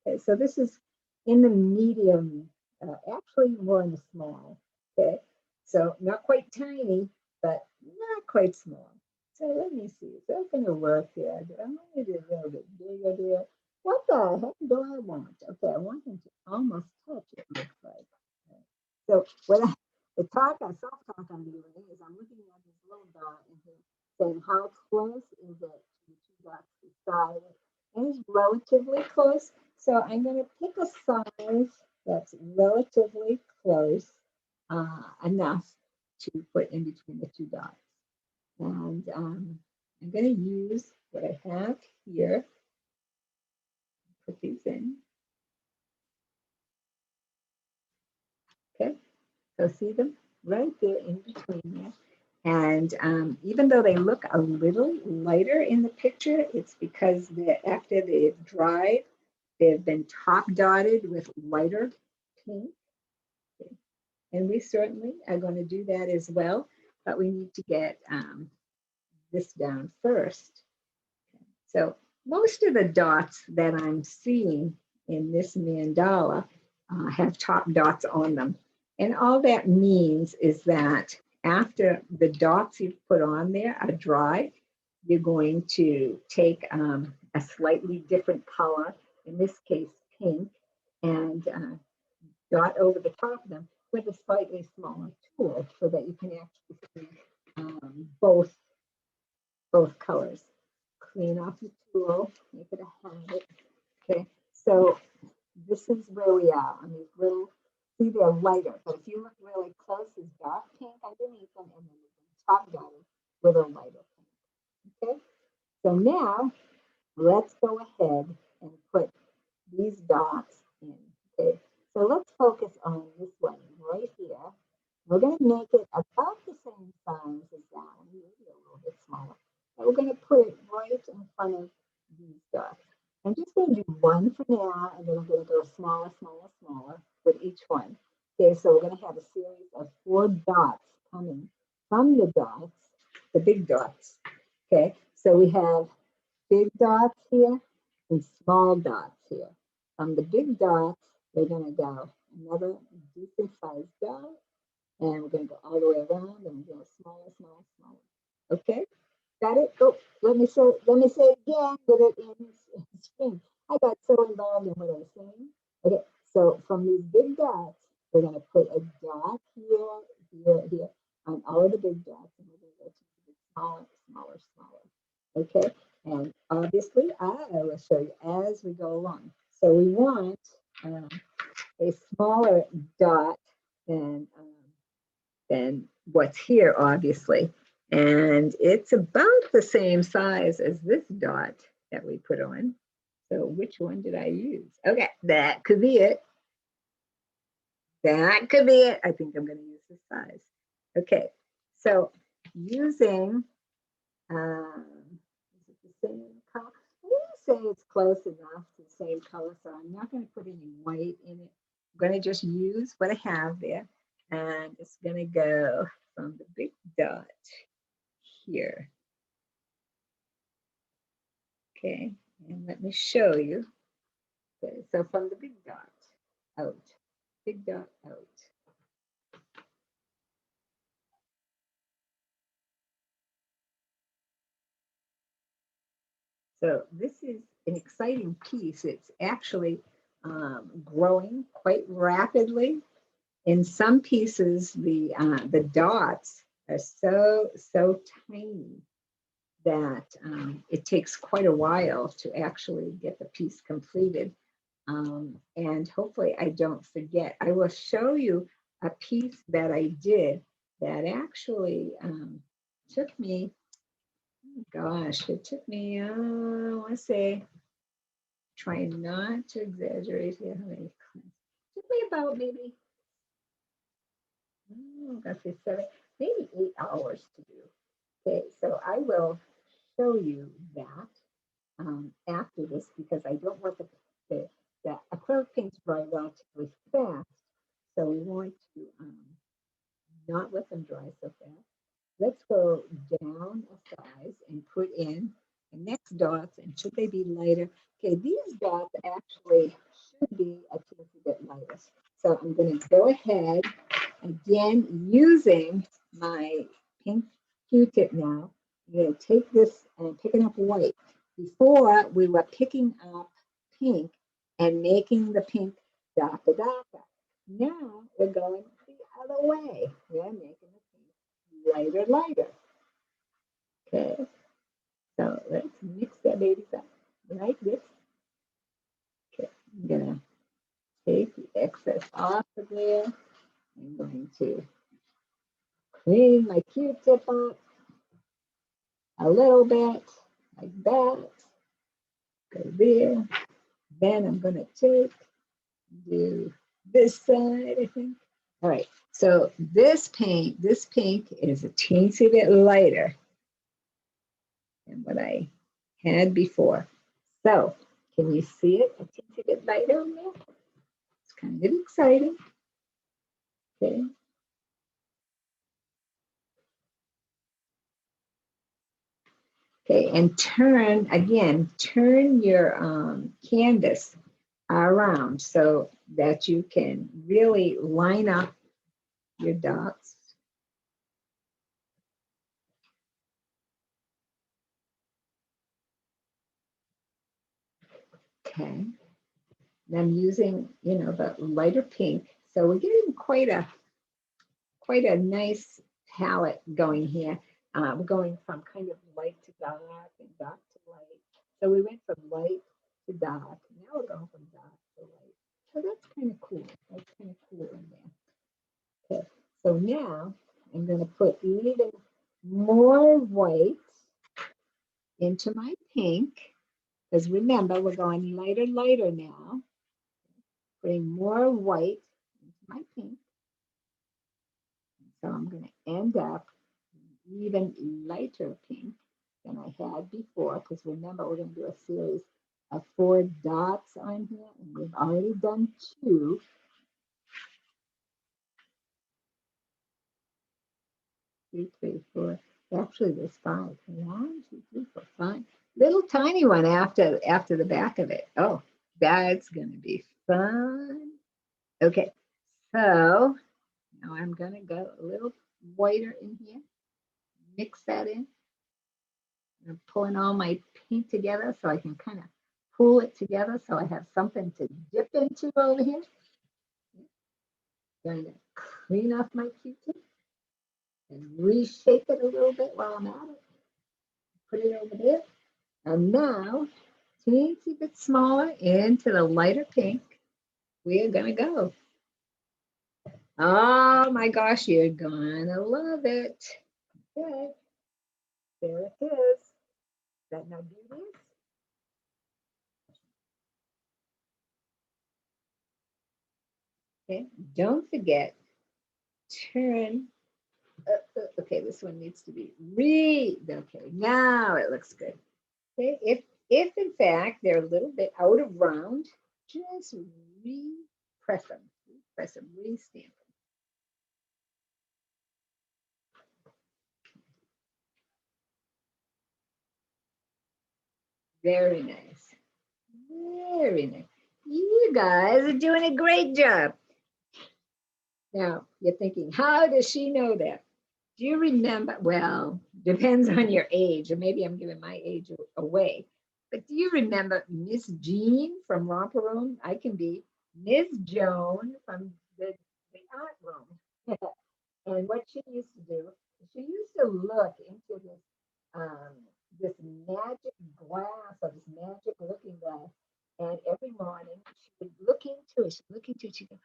Okay, so this is in the medium, actually more in the small. Okay, so not quite tiny, but not quite small. So let me see. Is that going to work here? I want it a little bit bigger there. What the heck do I want? Okay, I want them to almost touch it, looks like. Okay. So when the talk, I self-talk I'm doing is I'm looking at this little dot in here saying how close is it to the two dots beside it. And it's relatively close. So I'm going to pick a size that's relatively close enough to put in between the two dots. And I'm going to use what I have here. Put these in. Okay, so see them right there in between there. And even though they look a little lighter in the picture, it's because after they've dried, they've been top dotted with lighter pink. Okay. And we certainly are going to do that as well, but we need to get this down first. So most of the dots that I'm seeing in this mandala have top dots on them. And all that means is that after the dots you've put on there are dry, you're going to take a slightly different color, in this case pink, and dot over the top of them with a slightly smaller tool so that you can actually see both colors. Clean off the tool, make it a habit. Okay, so this is where we are on these little, see they're lighter, but if you look really close, there's dark pink underneath them and then the top dotted with a lighter pink. Okay, so now let's go ahead and put these dots in. Okay, so let's focus on this one right here. We're going to make it about the same size as that one, maybe a little bit smaller. And we're going to put it right in front of these dots. I'm just going to do one for now, and then I'm going to go smaller, smaller, smaller with each one. Okay, so we're going to have a series of 4 dots coming from the dots, the big dots. Okay, so we have big dots here and small dots here. From the big dots, we're going to go another decent sized dot, and we're going to go all the way around and go smaller, smaller, smaller. Okay? got it? Oh, let me say it again with it in spring. I got so involved in what I was saying. Okay, so from these big dots, we're gonna put a dot here, here, here on all of the big dots, and we're gonna go to the smaller, smaller, smaller. Okay, and obviously I will show you as we go along. So we want um, a smaller dot than what's here, obviously. And it's about the same size as this dot that we put on. So which one did I use? Okay, that could be it. That could be it. I think I'm going to use this size. Okay, so using, is it the same color? I'm going to say it's close enough to the same color, so I'm not going to put any white in it. I'm going to just use what I have there, and it's going to go from the big dot here. Okay, and let me show you. Okay, so from the big dot out, big dot out. So this is an exciting piece. It's actually growing quite rapidly. In some pieces, the dots are so tiny that it takes quite a while to actually get the piece completed. And hopefully I don't forget. I will show you a piece that I did that actually took me, oh gosh, it took me, I want to say, trying not to exaggerate here. How many? It took me about maybe, oh gosh, 8 hours to do. Okay, so I will show you that after this because I don't want the acrylic paints dry relatively fast. So we want to not let them dry so fast. Let's go down a size and put in the next dots. And should they be lighter? Okay, these dots actually should be a teensy bit lighter. So I'm going to go ahead again using my pink Q-tip now. I'm going to take this and picking up white. Before we were picking up pink and making the pink darker, darker. Now we're going the other way. We're making the pink lighter, lighter. Okay, so let's mix that baby up like this. Okay, I'm gonna take the excess off of there. I'm going to clean my Q-tip up a little bit like that. Go there. Then I'm gonna do this side, I think. All right, so this pink is a teensy bit lighter than what I had before. So can you see it? A teensy bit lighter on there? It's kind of exciting. Okay. Okay, and turn your canvas around so that you can really line up your dots. Okay. And I'm using, the lighter pink. So we're getting quite a nice palette going here. We're going from kind of light to dark and dark to light. So we went from light to dark. Now we're going from dark to light. So that's kind of cool. That's kind of cool in there. Okay. So now I'm going to put even more white into my pink. Because remember, we're going lighter, lighter now. Putting more white into my pink. So I'm going to end up even lighter pink than I had before, because remember, we're going to do a series of 4 dots on here, and we've already done 2. 2, 3, 4. Actually, there's 5. 1, 2, 3, 4, 5. Little tiny one after the back of it. Oh, that's going to be fun. Okay, so now I'm going to go a little whiter in here. Mix that in. I'm pulling all my paint together so I can kind of pull it together so I have something to dip into over here. Going to clean off my Q-tip and reshape it a little bit while I'm at it. Put it over there. And now, teensy bit smaller into the lighter pink, we are going to go. Oh my gosh, you're going to love it. Okay, there it is. Is that not beautiful? Okay, don't forget, turn. Okay, this one needs to be okay, now it looks good. Okay, if in fact they're a little bit out of round, just re-press them, re-stamp them. Very nice. Very nice. You guys are doing a great job. Now, you're thinking, how does she know that? Do you remember? Well, depends on your age, or maybe I'm giving my age away. But do you remember Miss Jean from Romper Room? I can be Miss Joan from the art room. And what she used to do, she used to look into um, this magic glass or this magic looking glass. And every morning she would look into it. She'd look into it. She'd go,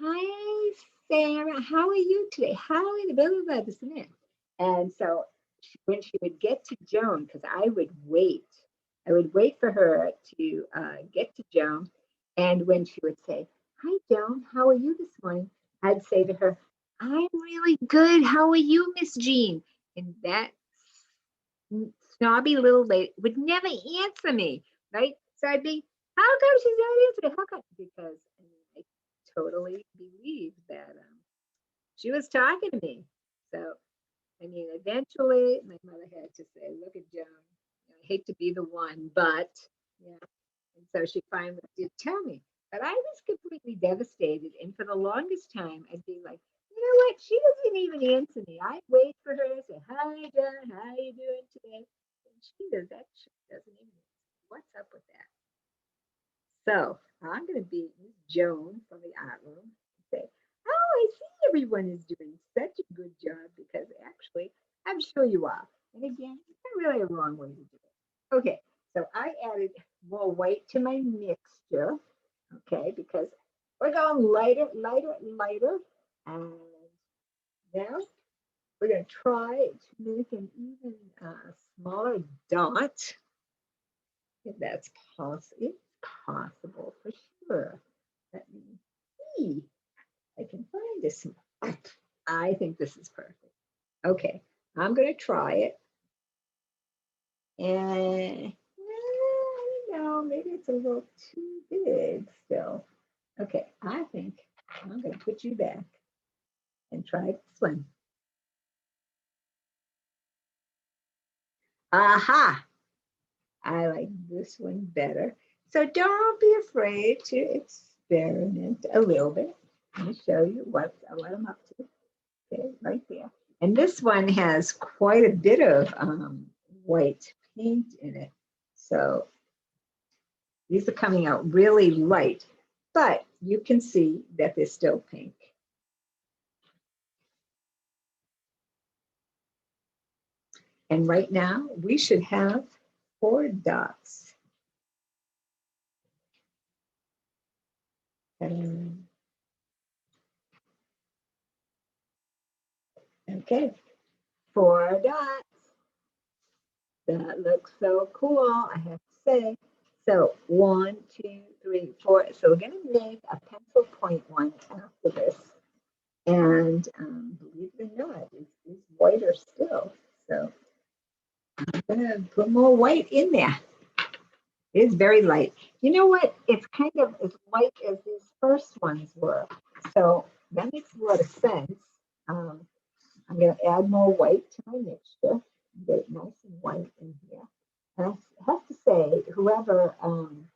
"Hi, Sarah. How are you today? How are you?" Blah, blah, blah, this and that. And so when she would get to Joan, because I would wait for her to get to Joan. And when she would say, "Hi, Joan, how are you this morning?" I'd say to her, "I'm really good. How are you, Miss Jean?" And that snobby little lady would never answer me, right? So I'd be, "How come she's not answering? How come?" Because I totally believed that she was talking to me. So, I mean, eventually my mother had to say, "Look at Joan. I hate to be the one, but yeah." And so she finally did tell me. But I was completely devastated. And for the longest time, I'd be like, "You know what? She doesn't even answer me. I wait for her to say, 'Hi, John. How you doing today?' And she does that. She doesn't even answer. What's up with that?" So I'm going to be Miss Joan from the art room and say, "Oh, I see everyone is doing such a good job because actually, I'm sure you are. And again, it's not really a wrong way to do it." Okay, so I added more white to my mixture, okay, because we're going lighter, lighter, lighter. And now we're going to try to make an even smaller dot, if that's possible. It's possible for sure. Let me see. I can find this. I think this is perfect. Okay, I'm going to try it. And I don't know, maybe it's a little too big still. Okay, I think I'm going to put you back and try this one. Aha! I like this one better. So don't be afraid to experiment a little bit. Let me show you what I'm up to. Okay, right there. And this one has quite a bit of white paint in it. So these are coming out really light, but you can see that they're still pink. And right now we should have 4 dots. Okay, 4 dots. That looks so cool, I have to say. So 1, 2, 3, 4. So we're going to make a pencil point one after this. And believe it or not, it's whiter still. So I'm going to put more white in there. It's very light. You know what? It's kind of as light as these first ones were. So that makes a lot of sense. I'm going to add more white to my mixture. Get it nice and white in here. And I have to say, whoever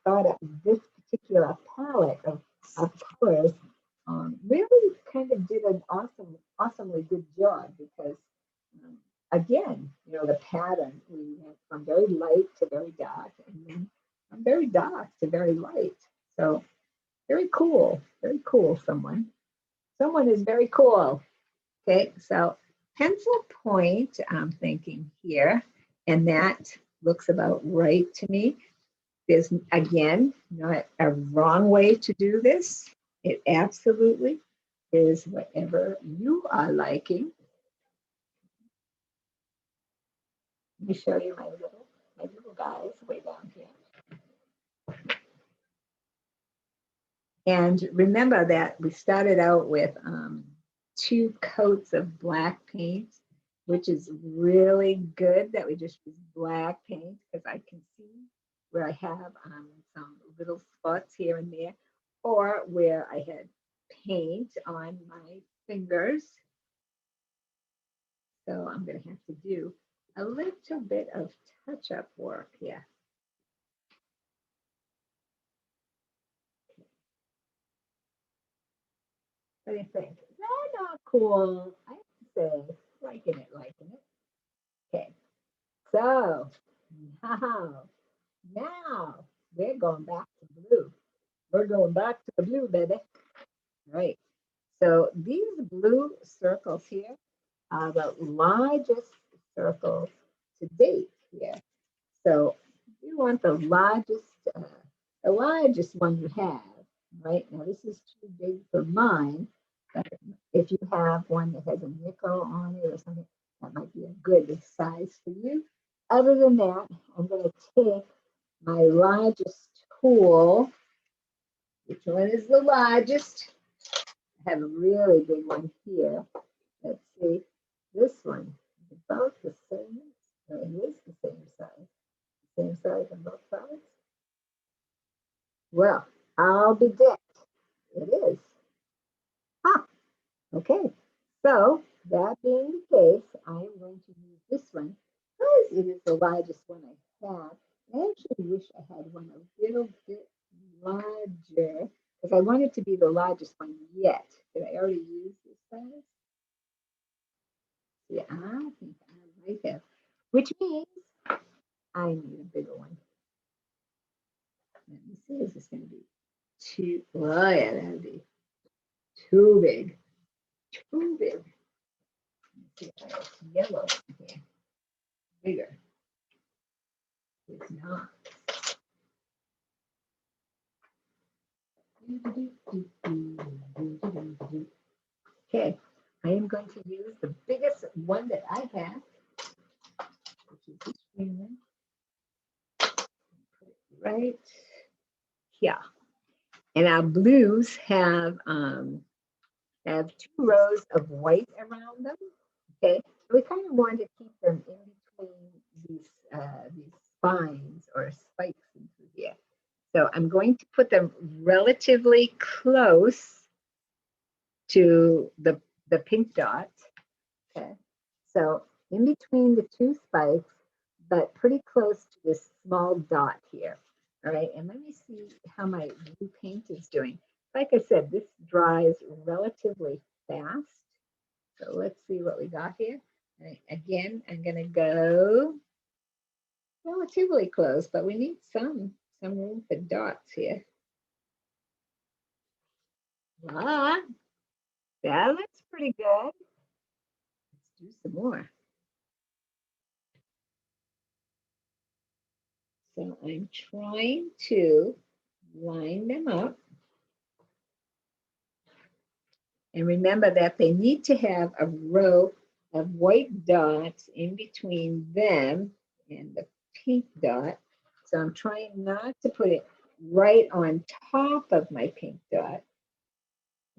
thought up this particular palette of colors really kind of did an awesomely good job because again, you know, the pattern, we went from very light to very dark, and then from very dark to very light. So very cool, someone. Someone is very cool. Okay, so pencil point, I'm thinking here, and that looks about right to me. There's, again, not a wrong way to do this. It absolutely is whatever you are liking. Let me show you my little guys way down here. And remember that we started out with 2 coats of black paint, which is really good that we just use black paint, because I can see where I have some little spots here and there, or where I had paint on my fingers. So I'm going to have to do a little bit of touch-up work here. What do you think? Is that not cool? I have to say, liking it, liking it. Okay, so now we're going back to blue. We're going back to the blue, baby. All right. So these blue circles here are the largest circles to date here. So you want the largest one you have, right? Now this is too big for mine, but if you have one that has a nickel on it or something, that might be a good size for you. Other than that, I'm going to take my largest tool. Which one is the largest? I have a really big one here. Let's see. This one is about the same. It is the same size. Same size on both sides. Well, I'll be damned. It is. Ah, okay. So, that being the case, I am going to use this one because it is the largest one I have. I actually wish I had one a little bit larger because I want it to be the largest one yet. Did I already use this size? Yeah, I think I might have, which means I need a bigger one. Let me see, is this going to be too, oh yeah, that'll be too big, too big. Let's see if I have yellow here, bigger. It's not. Okay, I am going to use the biggest one that I have, which is this green one. Put it right here. And our blues have 2 rows of white around them. Okay, so we kind of want to keep them in between these spines or spikes into here. So I'm going to put them relatively close to the pink dot. Okay, so in between the 2 spikes, but pretty close to this small dot here. All right, and let me see how my blue paint is doing. Like I said, this dries relatively fast. So let's see what we got here. Right, again, I'm going to go relatively close, but we need some room for dots here. Ah, that looks pretty good. Let's do some more. So I'm trying to line them up. And remember that they need to have a row of white dots in between them and the pink dot. So I'm trying not to put it right on top of my pink dot.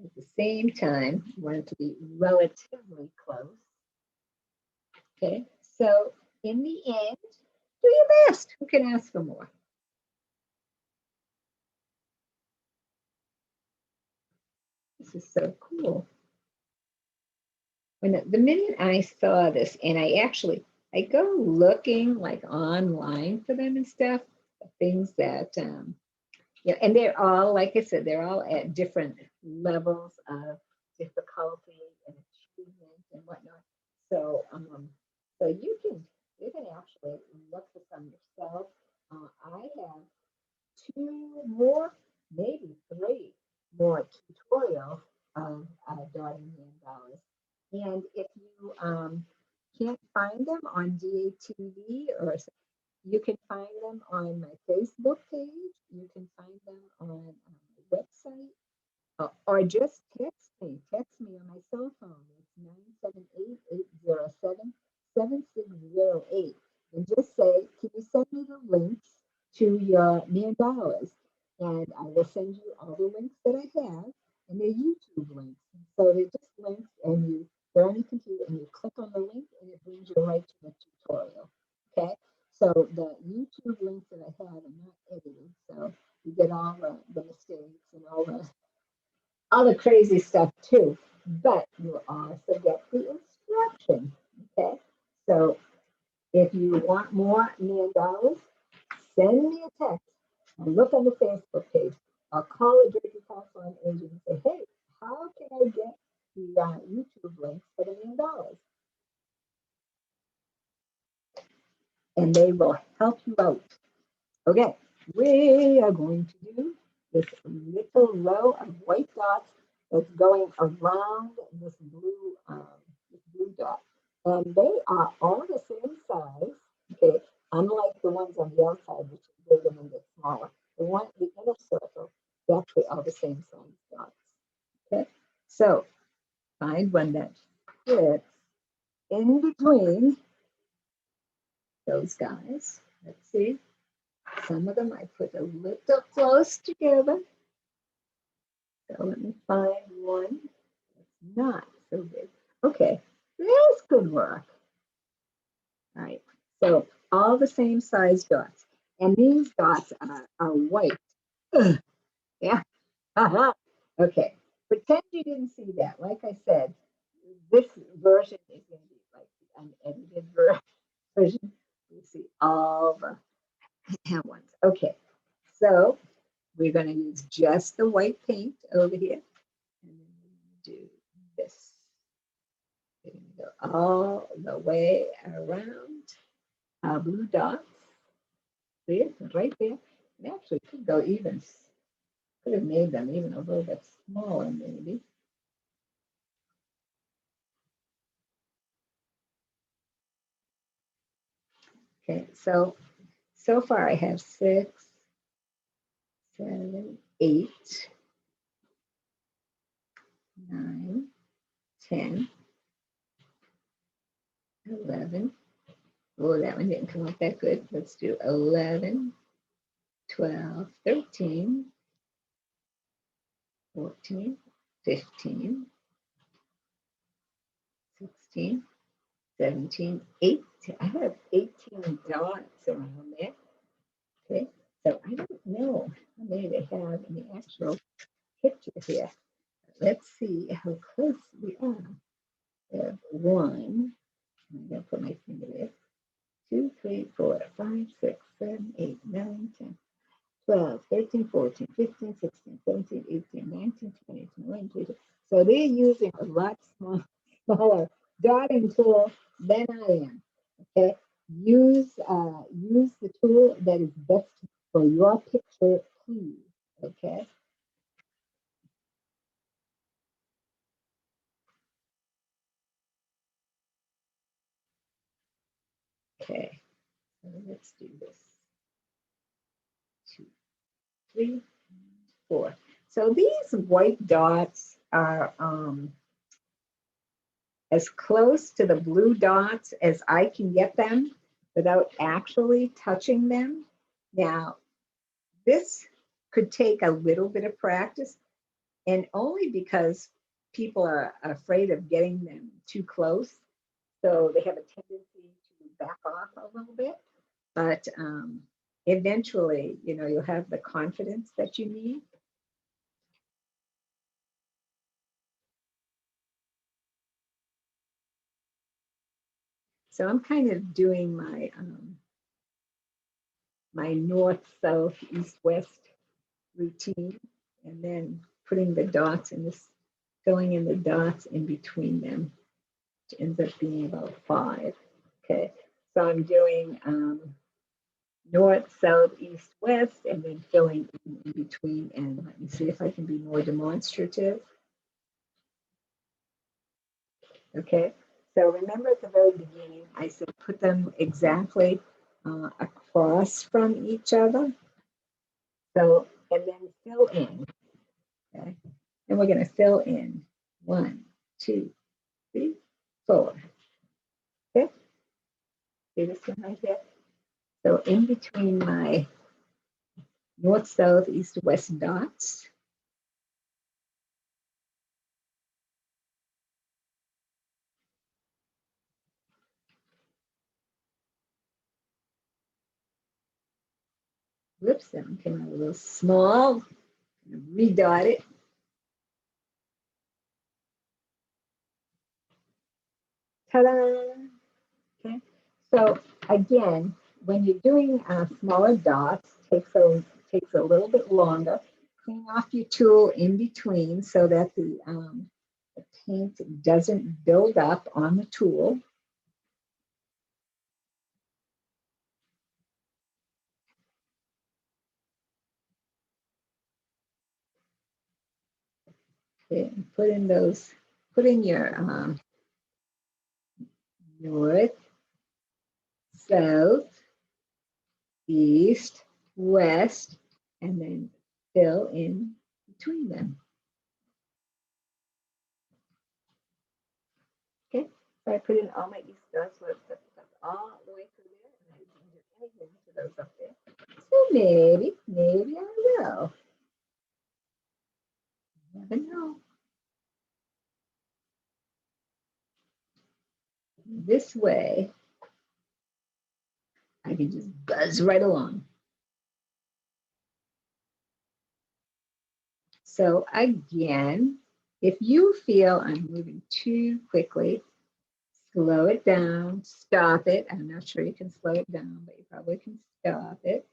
At the same time, I want it to be relatively close. Okay, so in the end, do your best. Who can ask for more? This is so cool. When the minute I saw this, and I go looking like online for them and stuff, things that yeah, and they're all, like I said, they're all at different levels of difficulty and achievement and whatnot. So can't find them on DATV, or you can find them on my Facebook page. You can find them on my website. Or just text me. Text me on my cell phone. It's 978-807-7608. And just say, can you send me the links to your mandalas? And I will send you all the links that I have. And they're YouTube links. So they're just links, and they're on your computer, and you click on the link, and it brings you right to the tutorial. Okay? So the YouTube links that I have are not edited. So you get all the mistakes and all the other crazy stuff too, but you also get the instruction. Okay, so if you want more $1,000,000, send me a text or look on the Facebook page or call a Jersey Telephone agent and say, hey, how can I get the YouTube links for the $1,000,000? And they will help you out. Okay, we are going to do this little row of white dots that's going around this blue dot. And they are all the same size, okay, unlike the ones on the outside, which are bigger and get smaller. The inner circle, is actually all the same size dots. Okay, so find one that fits in between those guys. Let's see. Some of them I put a little close together. So let me find one that's not so big. Okay, this could work. All right, so all the same size dots. And these dots are white. Ugh. Yeah, okay. Pretend you didn't see that. Like I said, this version is going to be like the unedited version. You see all the ones. Okay, so we're going to use just the white paint over here. And then we're going to do this. We're going to go all the way around our blue dots. See it right there? And actually could go even, could have made them even a little bit smaller maybe. Okay, so far I have 6, 7, 8, 9, 10, 11. Oh, that one didn't come out that good. Let's do 11, 12, 13, 14, 15, 16, 17, 18. I have 18 dots around there. Okay, so I don't know how many they have in the actual picture here. Let's see how close we are. We have 1. I'm going to put my finger there. 2, 3, 4, 5, 6, 7, 8, 9, 10, 12, 13, 14, 15, 16, 17, 18, 19, 20, 21, 22. So they're using a lot smaller dotting tool than I am. Okay, use the tool that is best for your picture, please. Okay. Okay. So let's do this. 2, 3, 4. So these white dots are as close to the blue dots as I can get them without actually touching them. Now, this could take a little bit of practice, and only because people are afraid of getting them too close. So they have a tendency to back off a little bit. But eventually, you'll have the confidence that you need. So I'm kind of doing my north, south, east, west routine, and then putting the dots in this, filling in the dots in between them, which ends up being about 5. Okay, so I'm doing north, south, east, west, and then filling in between. And let me see if I can be more demonstrative. Okay, So remember at the very beginning, I said put them exactly across from each other. So, and then fill in, okay? And we're gonna fill in 1, 2, 3, 4, okay? See this one right here? So in between my north, south, east, west dots, whoops, that one came out a little small, redot it. Ta-da! Okay, so again, when you're doing smaller dots, takes a little bit longer. Clean off your tool in between so that the paint doesn't build up on the tool. Okay, put in your north, south, east, west, and then fill in between them. Okay, so I put in all my east dots, so it's all the way through there, and I didn't do anything to those up there. So maybe I will. Never know. This way, I can just buzz right along. So again, if you feel I'm moving too quickly, slow it down, stop it. I'm not sure you can slow it down, but you probably can stop it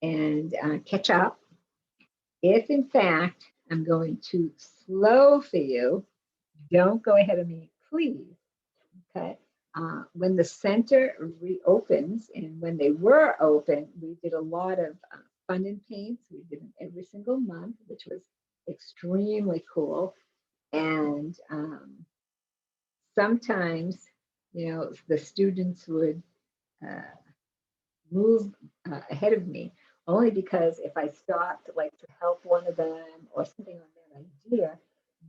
and catch up. If in fact I'm going too slow for you, don't go ahead of me, please. Okay. When the center reopens, and when they were open, we did a lot of fun and paints. We did them every single month, which was extremely cool. And sometimes, you know, the students would uh, move ahead of me only because if I stopped, like to help one of them or something on that idea,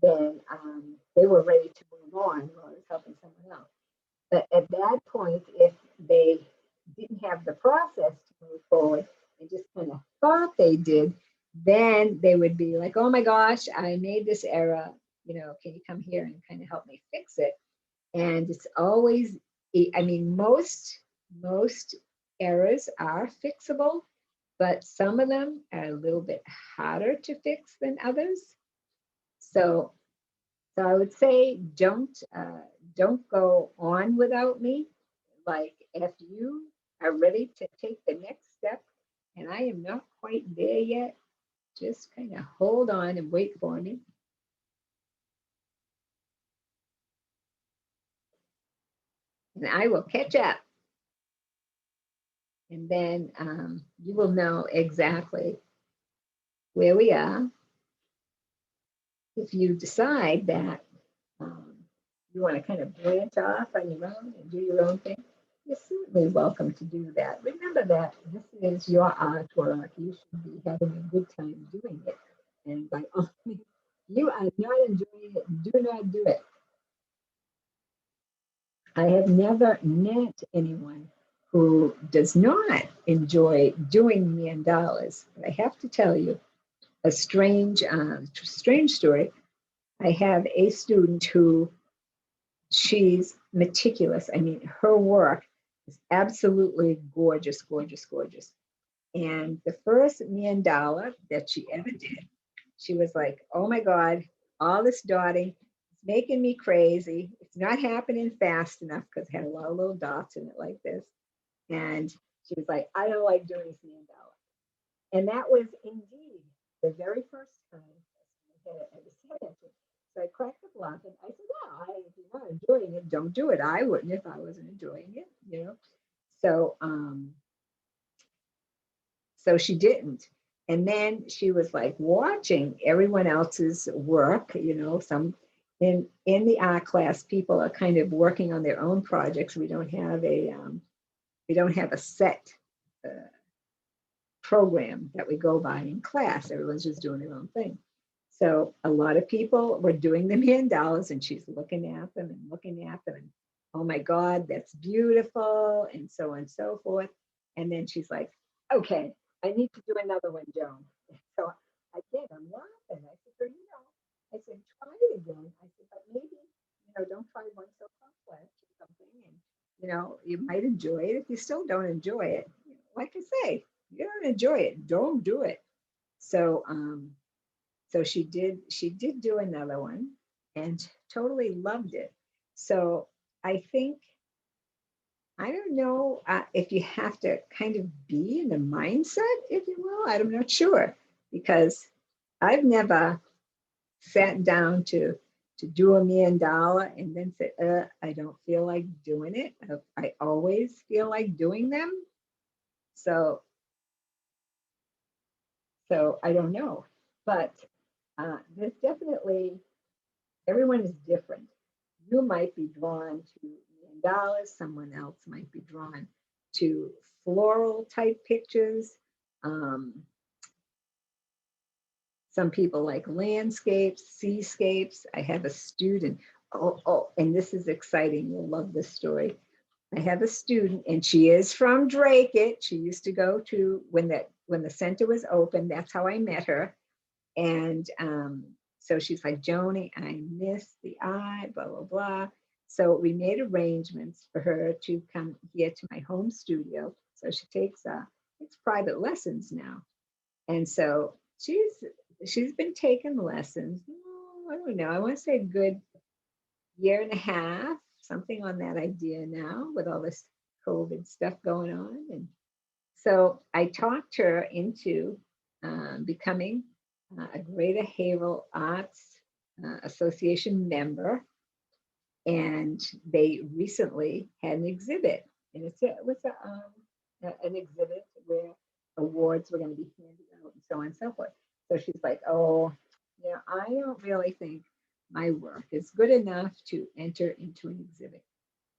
then they were ready to move on while I was helping someone else. But at that point, if they didn't have the process to move forward and just kind of thought they did, then they would be like, oh my gosh, I made this error. You know, can you come here and kind of help me fix it? And it's always, I mean, most errors are fixable, but some of them are a little bit harder to fix than others. So so I would say don't go on without me. Like if you are ready to take the next step, and I am not quite there yet, just kind of hold on and wait for me, and I will catch up. And then you will know exactly where we are. If you decide that um, you want to kind of branch off on your own and do your own thing, you're certainly welcome to do that. Remember that this is your artwork. You should be having a good time doing it. And by all means, you are not enjoying it, do not do it. I have never met anyone who does not enjoy doing mandalas. But I have to tell you a strange story. I have a student who she's meticulous. I mean, her work is absolutely gorgeous, gorgeous, gorgeous. And the first mandala that she ever did, she was like, oh my God, all this dotting, it's making me crazy. It's not happening fast enough because it had a lot of little dots in it like this. And she was like, I don't like doing this mandala. And that was indeed the very first time I ever said that to her. So I cracked up laughing. I said, well, if you're not enjoying it, don't do it. I wouldn't if I wasn't enjoying it, you know. So so she didn't. And then she was like watching everyone else's work, you know, some in the art class, people are kind of working on their own projects. We don't have a set uh, program that we go by in class. Everyone's just doing their own thing. So a lot of people were doing the mandalas, and she's looking at them and looking at them, and oh my God, that's beautiful, and so on and so forth. And then she's like, okay, I need to do another one, Joan. So I did. I'm laughing. I said, well, I said, try it again. I said, but maybe, don't try one so complex or something, and you might enjoy it. If you still don't enjoy it, like I say, you don't enjoy it, don't do it. So so she did do another one and totally loved it. So I think, I don't know if you have to kind of be in the mindset, if you will. I'm not sure, because I've never sat down to do a mandala and then say, I don't feel like doing it. I always feel like doing them. So I don't know, but there's definitely, everyone is different. You might be drawn to mandalas, someone else might be drawn to floral type pictures. Um, some people like landscapes, seascapes. I have a student, and this is exciting. You'll love this story. I have a student, and she is from Drake. She used to go to, when the center was open, that's how I met her. And so she's like, Joni, I miss the eye, blah, blah, blah. So we made arrangements for her to come here to my home studio. So she takes it's private lessons now. And so she's been taking lessons. I don't know. I want to say a good year and a half, something on that idea now, with all this COVID stuff going on. And so I talked her into becoming a Greater Haverhill Arts Association member, and they recently had an exhibit, and it was an exhibit where awards were going to be handed out and so on and so forth. So she's like, oh, yeah, I don't really think my work is good enough to enter into an exhibit.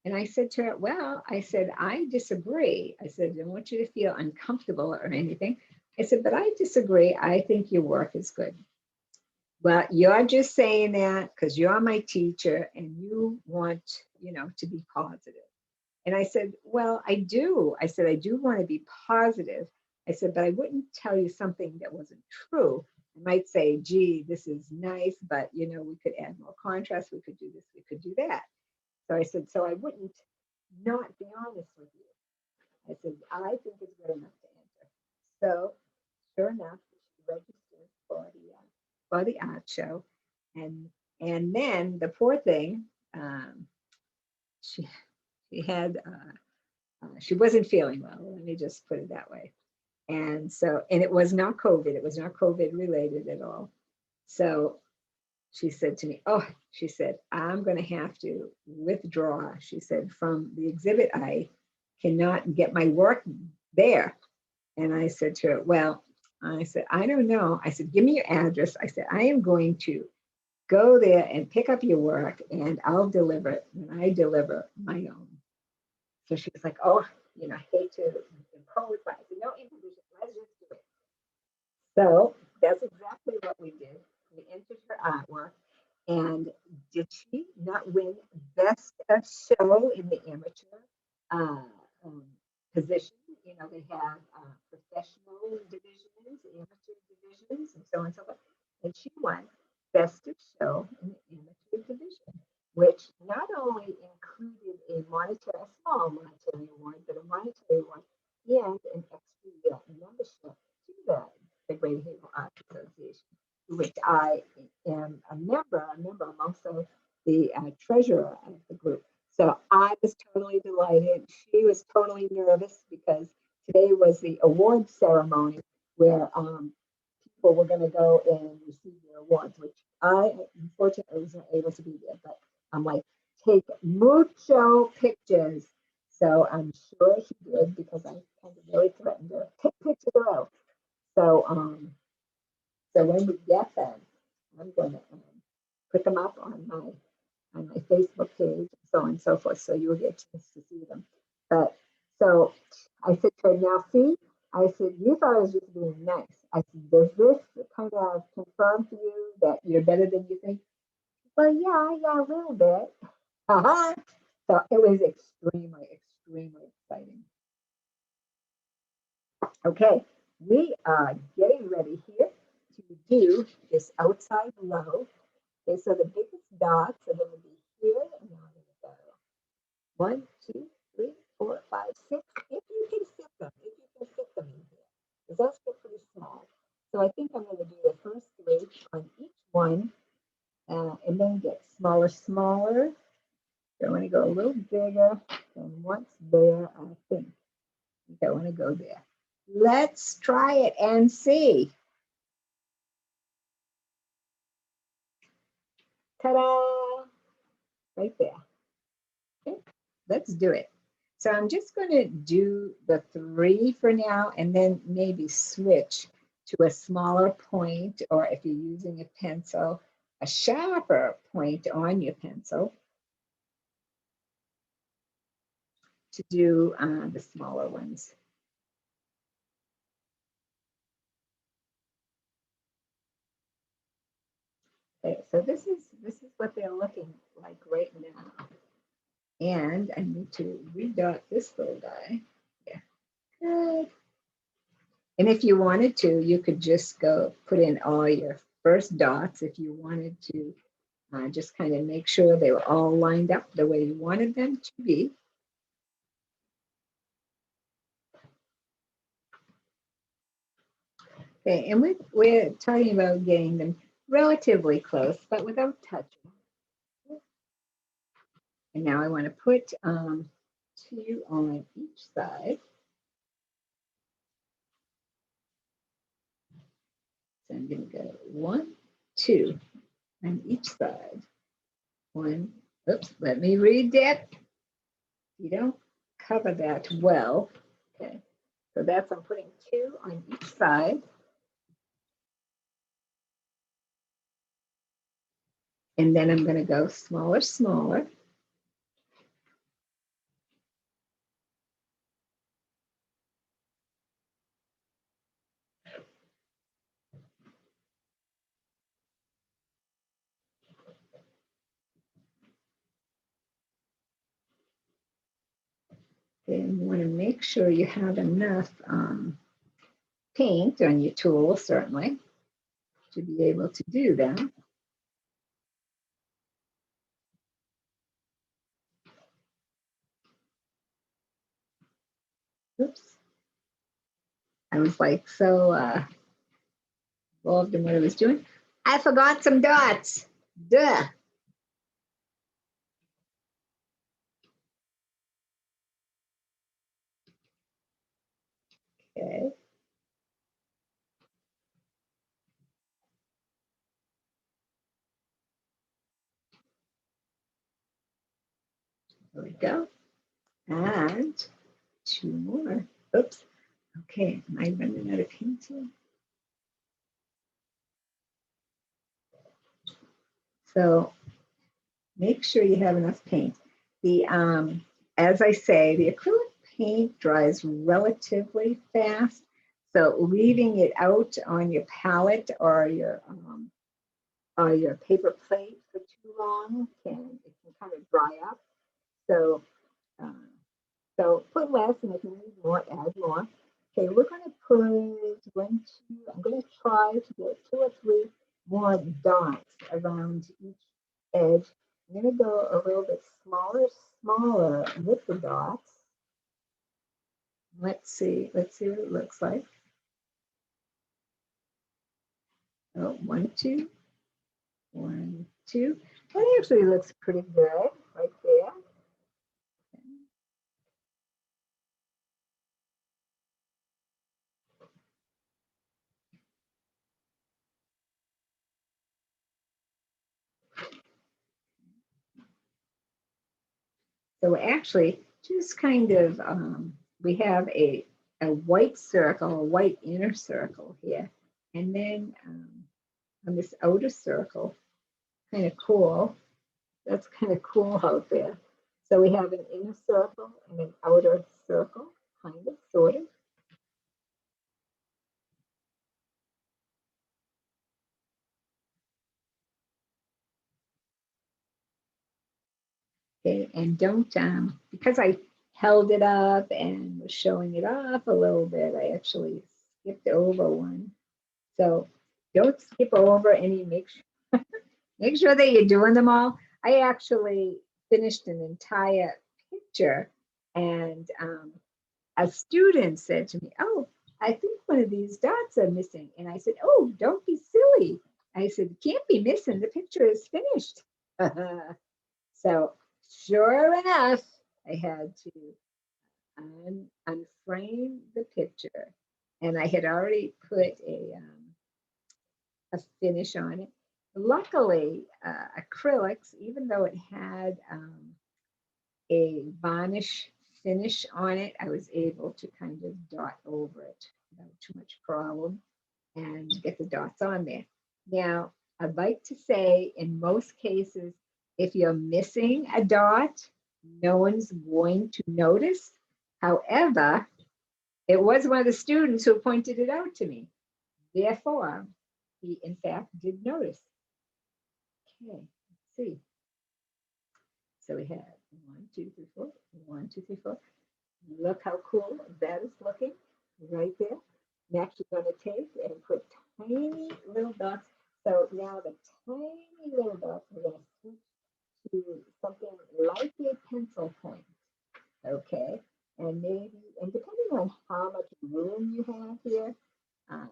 And I said to her, well, I said, I disagree. I said, I don't want you to feel uncomfortable or anything. I said, but I disagree. I think your work is good. Well, you're just saying that because you're my teacher and you want, to be positive. And I said, well, I do. I said, I do want to be positive. I said, but I wouldn't tell you something that wasn't true. I might say, gee, this is nice, but, we could add more contrast. We could do this, we could do that. So I said, so I wouldn't not be honest with you. I said, I think it's good enough to enter. So sure enough, she registered for the art show. And then the poor thing, she had she wasn't feeling well. Let me just put it that way. And so, and it was not COVID. It was not COVID related at all. So she said to me, oh, she said, I'm going to have to withdraw. She said, from the exhibit, I cannot get my work there. And I said to her, well, I said, I don't know. I said, give me your address. I said, I am going to go there and pick up your work, and I'll deliver it when I deliver my own. So she was like, oh, I hate to impose, but I said, no imposition, let's just do it. So that's exactly what we did. We entered her artwork, and did she not win best show in the amateur uh, um, position? They have professional divisions, amateur divisions, and so on and so forth. And she won best of show in the amateur division, which not only included a small monetary award, but a monetary award and an extra year membership to the Greater Haverhill Arts Association, which I am a member. I'm also the treasurer of the group. So I was totally delighted. She was totally nervous because today was the award ceremony where people were going to go and receive their awards, which I unfortunately wasn't able to be there. But I'm like, take mucho pictures. So I'm sure she did, because I kind of really threatened her. Take pictures of her. So so when we get them, I'm going to put them up on my Facebook page, and so on and so forth. So you'll get a chance to see them. But so I said to her, now see, I said, you thought I was just being nice. I said, does this kind of confirm to you that you're better than you think? Well, yeah, a little bit. Uh-huh. So it was extremely exciting. Okay, we are getting ready here to do this outside low. Okay, so the biggest dots are going to be here, and now I'm going to go 1, 2, 3, 4, 5, 6. If you can fit them, if you can fit them in here, because those get pretty small. So I think I'm going to do the first 3 on each one, and then get smaller. So I want to go a little bigger, and once there, I think I want to go there. Let's try it and see. Ta-da! Right there. Okay, let's do it. So I'm just going to do the 3 for now, and then maybe switch to a smaller point, or if you're using a pencil, a sharper point on your pencil to do the smaller ones. Okay, so this is what they're looking like right now. And I need to redot this little guy. Yeah, good. And if you wanted to, you could just go put in all your first dots if you wanted to just kind of make sure they were all lined up the way you wanted them to be. Okay, and we're talking about getting them relatively close, but without touching. And now I want to put 2 on each side. So I'm going to go 1, 2 on each side. 1, oops, let me read that. You don't cover that well. Okay, so that's, I'm putting 2 on each side. And then I'm going to go smaller. And you want to make sure you have enough paint on your tool, certainly, to be able to do that. Oops. I was like so involved in what I was doing. I forgot some dots. Duh. Okay. There we go. And 2 more. Oops. Okay, am I running out of paint here? So make sure you have enough paint. The as I say, the acrylic paint dries relatively fast. So leaving it out on your palette or your paper plate for too long it can kind of dry up. So so put less, and if you need more, add more. Okay, we're going to put 1, 2. I'm going to try to get 2 or 3 more dots around each edge. I'm going to go a little bit smaller with the dots. Let's see what it looks like. Oh, 1, 2, 1, 2. That actually looks pretty good right there. So actually, just kind of, we have a white circle, a white inner circle here. And then on this outer circle, kind of cool. That's kind of cool out there. So we have an inner circle and an outer circle, kind of, sort of. Okay, and don't, because I held it up and was showing it off a little bit, I actually skipped over one. So don't skip over any, make sure that you're doing them all. I actually finished an entire picture and a student said to me, "Oh, I think one of these dots are missing." And I said, "Oh, don't be silly." I said, "It can't be missing. The picture is finished." So sure enough, I had to unframe the picture, and I had already put a finish on it. Luckily, acrylics, even though it had a varnish finish on it, I was able to kind of dot over it without too much problem and get the dots on there. Now, I'd like to say in most cases, if you're missing a dot, no one's going to notice. However, it was one of the students who pointed it out to me. Therefore, he in fact did notice. Okay, let's see. So we have 1, 2, 3, 4, 1, 2, 3, 4. Look how cool that is looking right there. I'm actually going to take and put tiny little dots. So now the tiny little dots are going to switch to something like a pencil point. Okay. And maybe, and depending on how much room you have here, um,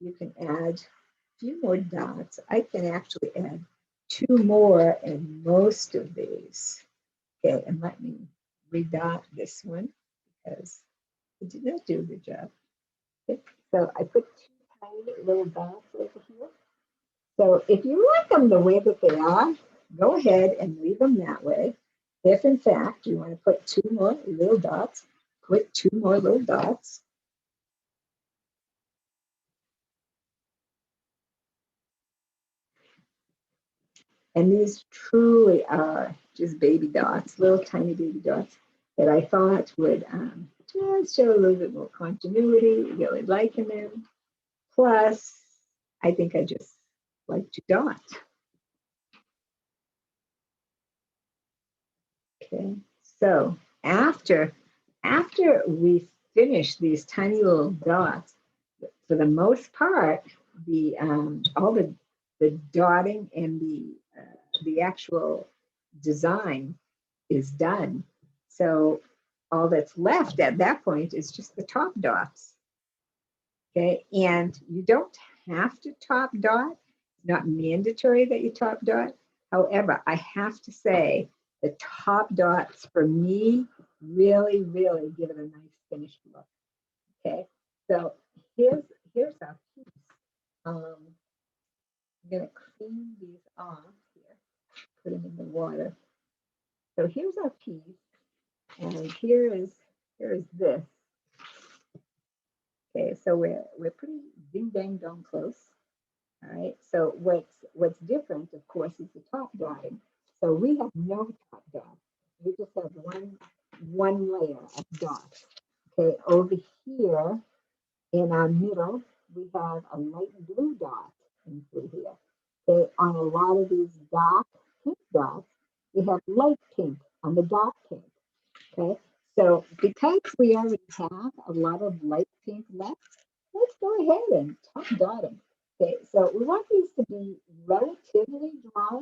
you can add a few more dots. I can actually add 2 more in most of these. Okay, and let me redot this one because it did not do a good job. Okay, so I put 2 tiny little dots over here. So if you like them the way that they are, go ahead and leave them that way. If in fact you want to put 2 more little dots, put 2 more little dots. And these truly are just baby dots, little tiny baby dots that I thought would just show a little bit more continuity, really liking them. Plus, I think I just like to dot. Okay, so after we finish these tiny little dots, for the most part, the all the dotting and the actual design is done. So all that's left at that point is just the top dots. Okay, and you don't have to top dot. It's not mandatory that you top dot. However, I have to say the top dots for me really, really give it a nice finished look. Okay, so here's our piece. I'm gonna clean these off here, put them in the water. So here's our piece, and here is this. Okay, so we're pretty ding dang dong close. All right. So what's different, of course, is the top dotting. So we have no top dot. We just have one layer of dots. Okay. Over here in our middle, we have a light blue dot in through here. Okay. On a lot of these dark pink dots, we have light pink on the dark pink. Okay. So because we already have a lot of light pink left, let's go ahead and top dot them. Okay, so we want these to be relatively dry,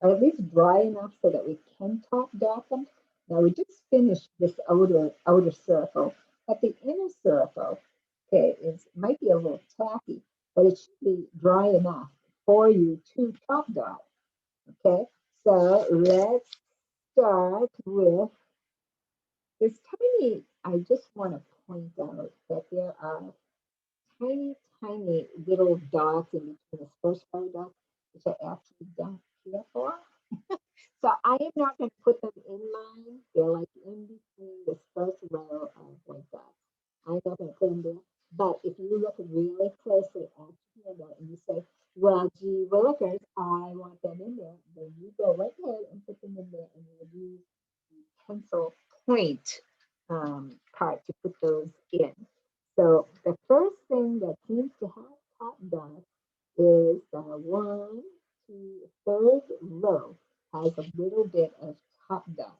or at least dry enough so that we can top dot them. Now we just finished this outer circle, but the inner circle, okay, is might be a little tacky, but it should be dry enough for you to top dot. Okay, so let's start with this tiny. I just want to point out that there are tiny, tiny little dots in between the first row dots, which I actually don't care for. So I am not going to put them in line. They're like in between this first row of white dots. I'm not going to put them there. But if you look really closely at the handout and you say, well, gee, well, look, pencil point part to put those in. So the first thing that seems to have top dots is the one, two, third row has a little bit of top dot.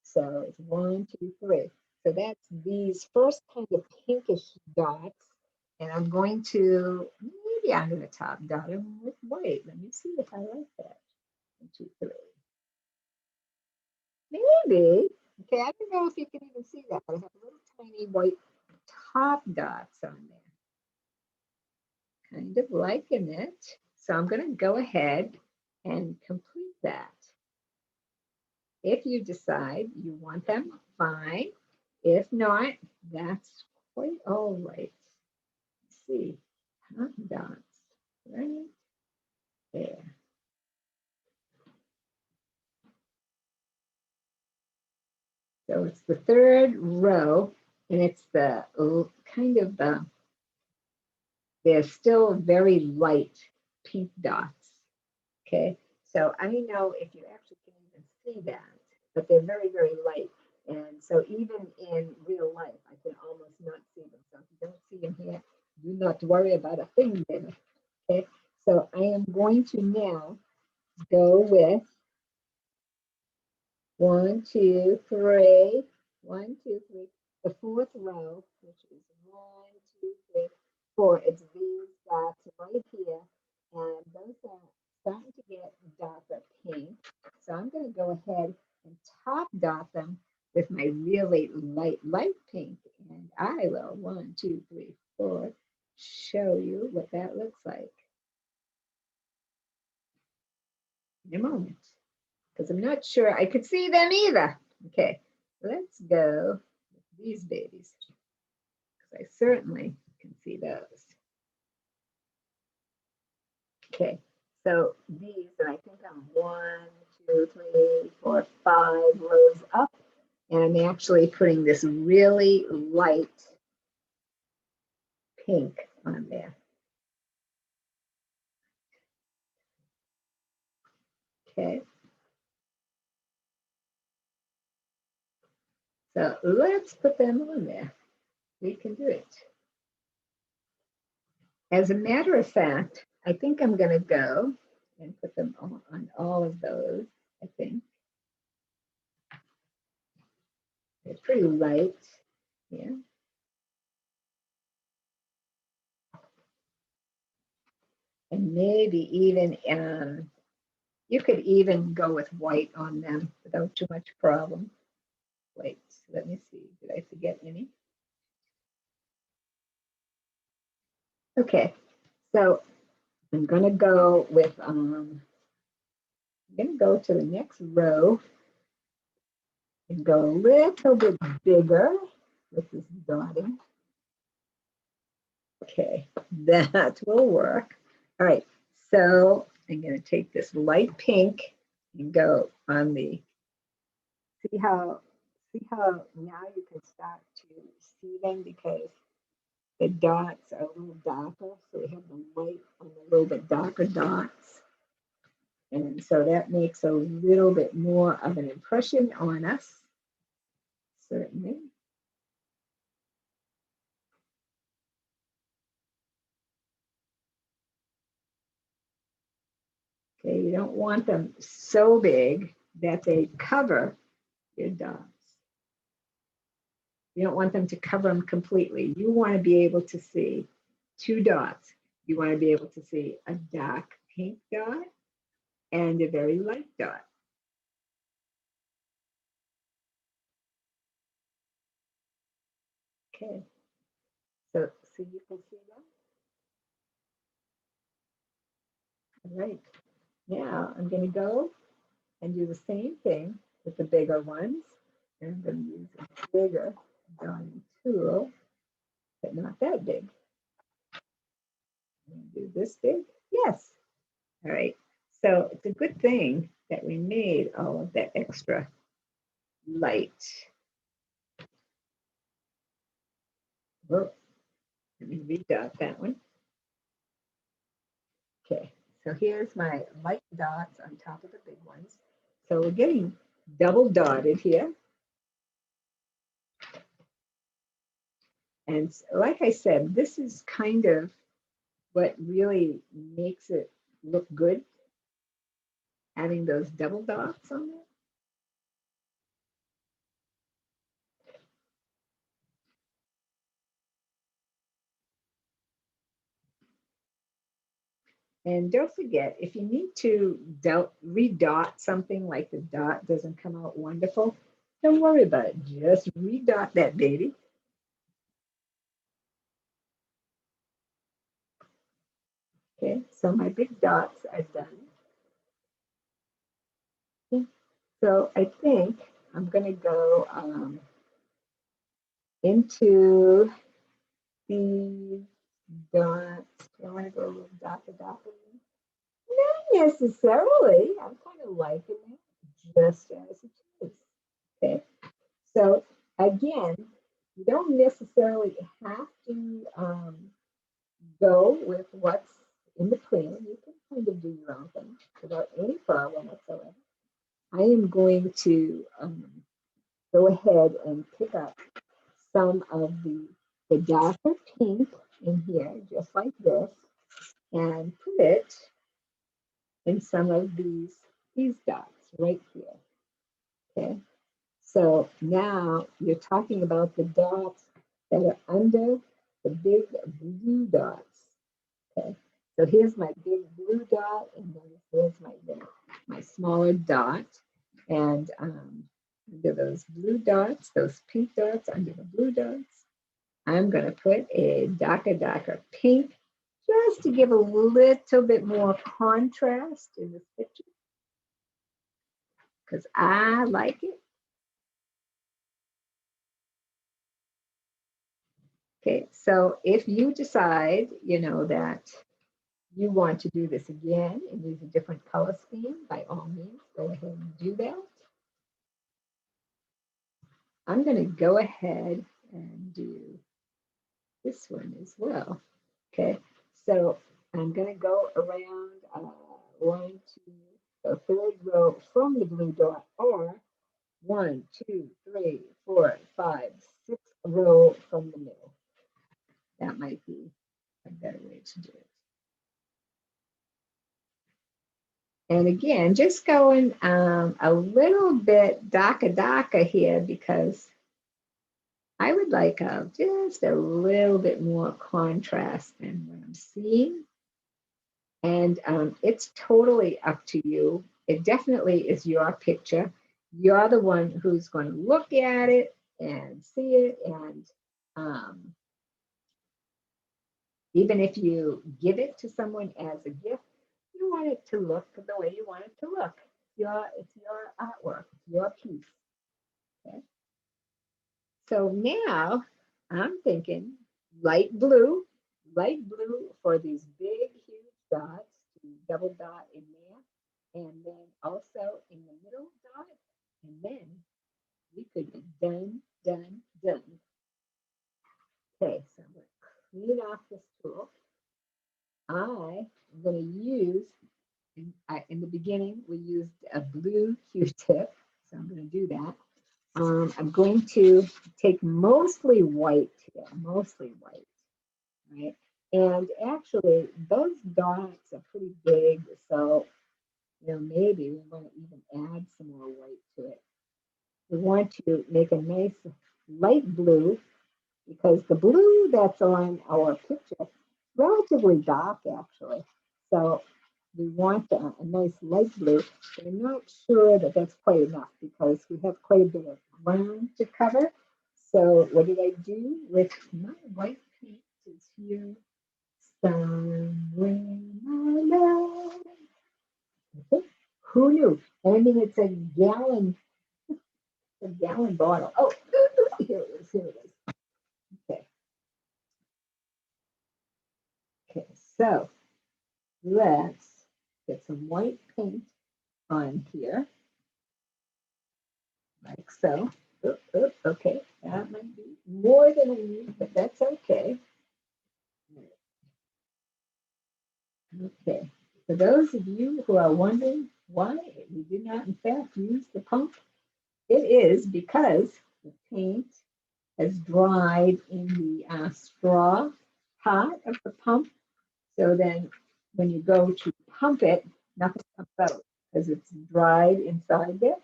So it's one, two, three. So that's these first kind of pinkish dots. And I'm going to, maybe I'm going to top dot them with white. Let me see if I like that. One, two, three. Maybe. Okay, I don't know if you can even see that, but I have little tiny white top dots on there. Kind of liking it. So I'm going to go ahead and complete that. If you decide you want them, fine. If not, that's quite all right. Let's see, top dots right there. So it's the third row, and it's the kind of they're still very light pink dots. Okay, so I don't know if you actually can even see that, but they're very, very light. And so even in real life, I can almost not see them. So if you don't see them here, do not worry about a thing there. Okay, so I am going to now go with 1, 2, 3, 1, 2, 3, the fourth row, which is 1, 2, 3, 4. It's these dots right here, and those are starting to get darker pink. So I'm going to go ahead and top dot them with my really light pink, and I will 1, 2, 3, 4 show you what that looks like in a moment, because I'm not sure I could see them either. Okay, let's go with these babies, because I certainly can see those. Okay, so these, and I think I'm 1, 2, 3, 4, 5 rows up, and I'm actually putting this really light pink on there. Okay, so let's put them on there. We can do it. As a matter of fact, I think I'm going to go and put them on all of those, I think. They're pretty light. Yeah. And maybe even, you could even go with white on them without too much problem. Wait, let me see. Did I forget any? Okay, so I'm going to go with, I'm going to go to the next row and go a little bit bigger with this dotting. Okay, that will work. All right, so I'm going to take this light pink and go on the, see how now you can start to see them because the dots are a little darker. So we have the white on the little bit darker dots. And so that makes a little bit more of an impression on us, certainly. Okay, you don't want them so big that they cover your dots. You don't want them to cover them completely. You want to be able to see two dots. You want to be able to see a dark pink dot and a very light dot. Okay, so you can see that? All right, now I'm going to go and do the same thing with the bigger ones. And I'm going to use a bigger drawing tool, but not that big. I'm going to do this big. Yes. All right. So it's a good thing that we made all of that extra light. Whoa. Let me redot that one. Okay. So here's my light dots on top of the big ones. So we're getting double dotted here. And like I said, this is kind of what really makes it look good, having those double dots on it. And don't forget, if you need to redot something like the dot doesn't come out wonderful, don't worry about it. Just redot that baby. Okay, so my big dots are done. Okay, so I think I'm going to go into the dots. Do I want to go a little dot to dot? Not necessarily. I'm kind of liking it just as it is. Okay. So again, you don't necessarily have to go with what's in the plan. You can kind of do your own thing without any problem whatsoever. I am going to go ahead and pick up some of the darker pink in here, just like this, and put it in some of these dots right here. Okay. So now you're talking about the dots that are under the big blue dots. Okay. So here's my big blue dot, and then here's my smaller dot. And under those blue dots, those pink dots under the blue dots, I'm going to put a darker pink just to give a little bit more contrast in this picture because I like it. Okay, so if you decide, that you want to do this again and use a different color scheme, by all means, go ahead and do that. I'm going to go ahead and do this one as well. Okay, so I'm going to go around one, two, the third row from the blue dot, or 1, 2, 3, 4, 5, 6 row from the middle. That might be a better way to do it. And again, just going a little bit darker here because I would like just a little bit more contrast than what I'm seeing. And it's totally up to you. It definitely is your picture. You're the one who's going to look at it and see it. And even if you give it to someone as a gift, you want it to look the way you want it to look. It's your artwork, it's your piece. Okay? So now I'm thinking light blue for these big, huge dots to double dot in there. And then also in the middle dot. And then we could be done, done, done. Okay, so I'm going to clean off this tool. I'm going to use, in the beginning, we used a blue Q-tip. So I'm going to do that. I'm going to take mostly white here, mostly white, right? And actually, those dots are pretty big, so maybe we want to even add some more white to it. We want to make a nice light blue because the blue that's on our picture is relatively dark, actually. So we want a nice light blue. But I'm not sure that that's quite enough because we have quite a bit of ground to cover. So what did I do with my white paint is here somewhere. Okay. Who knew? I mean, it's a gallon bottle. Oh, here it is. Here it is. Okay. Okay. So let's get some white paint on here, like so. Okay, that might be more than I need, but that's okay. Okay, for those of you who are wondering why we did not in fact use the pump, it is because the paint has dried in the straw part of the pump. So then when you go to pump it, nothing comes out because it's dried inside there.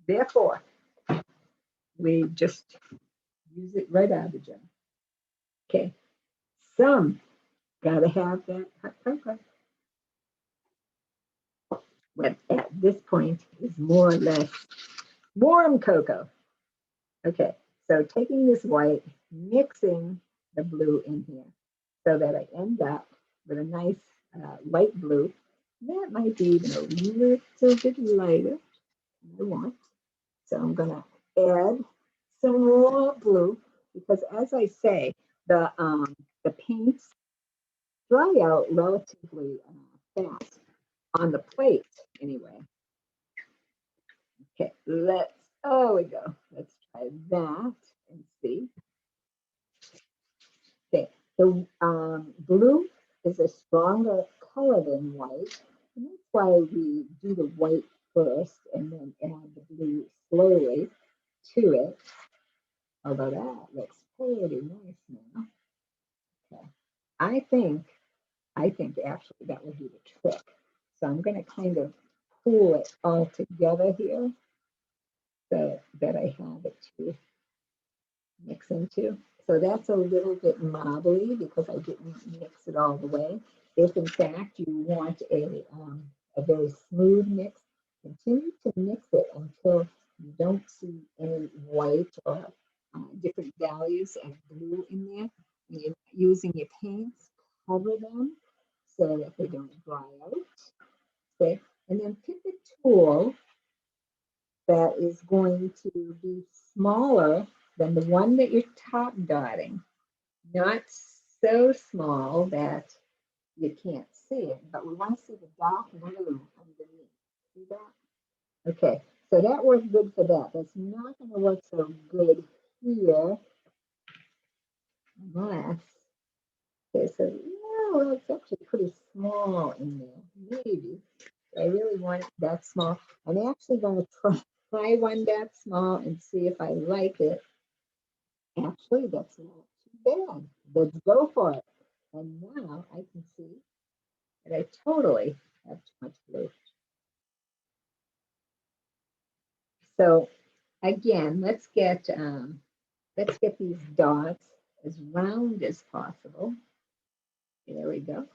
Therefore, we just use it right out of the jar. Okay, some gotta have that hot cocoa. What at this point is more or less warm cocoa. Okay, so taking this white, mixing the blue in here so that I end up with a nice light blue. That might be even a little bit lighter than I want. So I'm gonna add some more blue because as I say, the paints dry out relatively fast on the plate anyway. Okay, oh we go. Let's try that and see. Okay, the blue is a stronger color than white, and that's why we do the white first and then add the blue slowly to it. Although that looks pretty nice now. Okay, I think actually that will do the trick. So I'm going to kind of pull it all together here so that I have it to mix into. So that's a little bit marbly because I didn't mix it all the way. If in fact you want a very smooth mix, continue to mix it until you don't see any white or different values of blue in there. And you're using your paints, cover them so that they don't dry out. Okay, and then pick a tool that is going to be smaller than the one that you're top dotting. Not so small that you can't see it, but we want to see the dark blue underneath. See that? Okay, so that works good for that. That's not going to work so good here unless, okay, so yeah, well, it's actually pretty small in there, maybe. I really want it that small. I'm actually going to try one that small and see if I like it. Actually, that's not too bad. Let's go for it. And now I can see that I totally have too much blue. So again, let's get these dots as round as possible. There we go.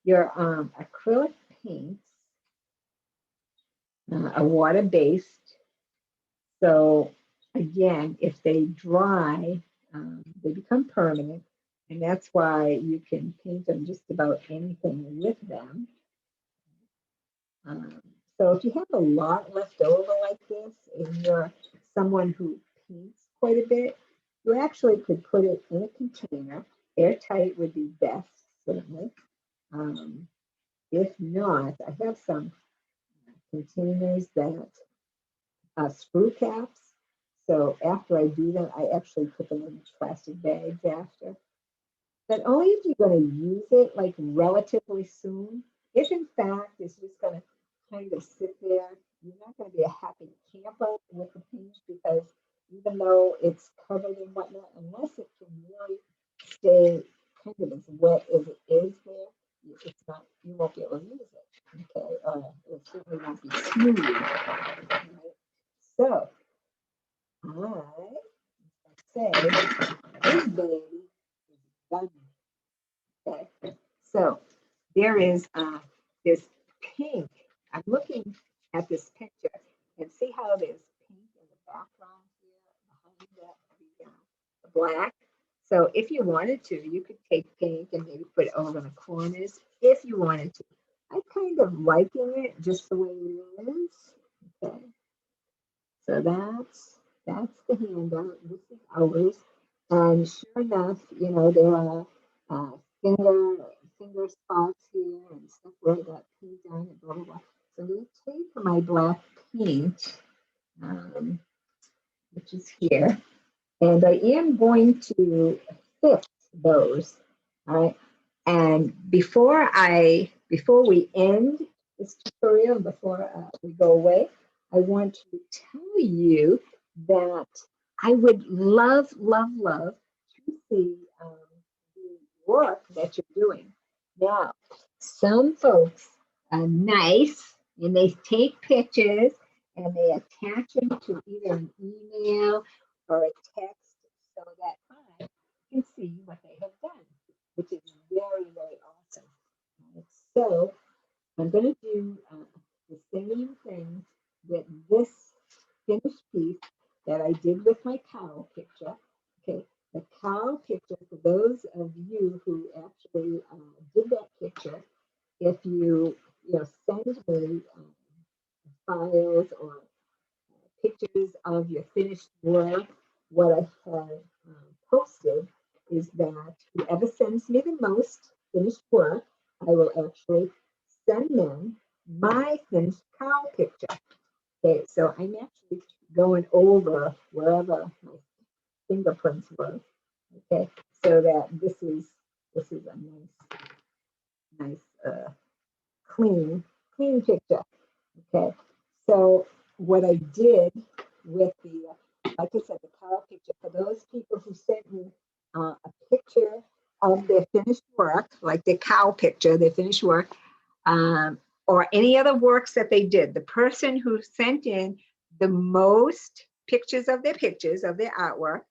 Your acrylic paints are water-based. So again, if they dry, they become permanent. And that's why you can paint on just about anything with them. So if you have a lot left over like this, and you're someone who paints quite a bit, you actually could put it in a container. Airtight would be best, certainly. If not, I have some containers that screw caps. So after I do that, I actually put them in plastic bags after. But only if you're going to use it like relatively soon. If in fact it's just going to kind of sit there, you're not going to be a happy camper with the paint because even though it's covered and whatnot, unless it can really stay kind of as wet as it is there, it's not, you won't be able to use it. Okay, it certainly won't be smooth. Right? So I say this baby is done. Okay, so there is this pink. I'm looking at this picture and see how there's pink in the background here behind the black. So if you wanted to, you could take pink and maybe put it over the corners if you wanted to. I kind of liking it just the way it is. Okay. So that's the handout. This is ours. And sure enough, you know, there are uh, finger spots here and stuff where I got paint on it, blah, blah, blah. So I'm going to take my black paint, which is here, and I am going to fix those. All right. And before we end this tutorial, before we go away, I want to tell you that I would love, love, love to see the work that you're doing. Now, some folks are nice and they take pictures and they attach them to either an email or a text so that I can see what they have done, which is very, very awesome. So I'm going to do the same thing with this finished piece that I did with my cow picture. Okay, the cow picture, for those of you who actually did that picture, if you send me files or pictures of your finished work, what I have posted is that whoever sends me the most finished work, I will actually send them my finished cow picture. Okay, so I'm actually going over wherever my fingerprints were. Okay, so that this is a nice clean picture. Okay, so what I did with the, like I said, the cow picture, for those people who sent me a picture of their finished work, like their cow picture, their finished work, um, or any other works that they did, the person who sent in the most pictures of their artwork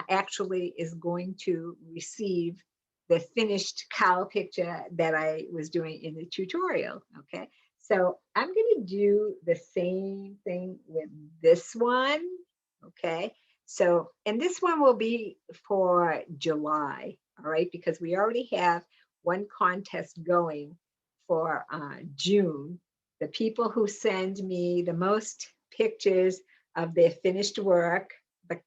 actually is going to receive the finished cow picture that I was doing in the tutorial, okay? So I'm going to do the same thing with this one, okay? So, and this one will be for July, all right? Because we already have one contest going for June. The people who send me the most pictures of their finished work, the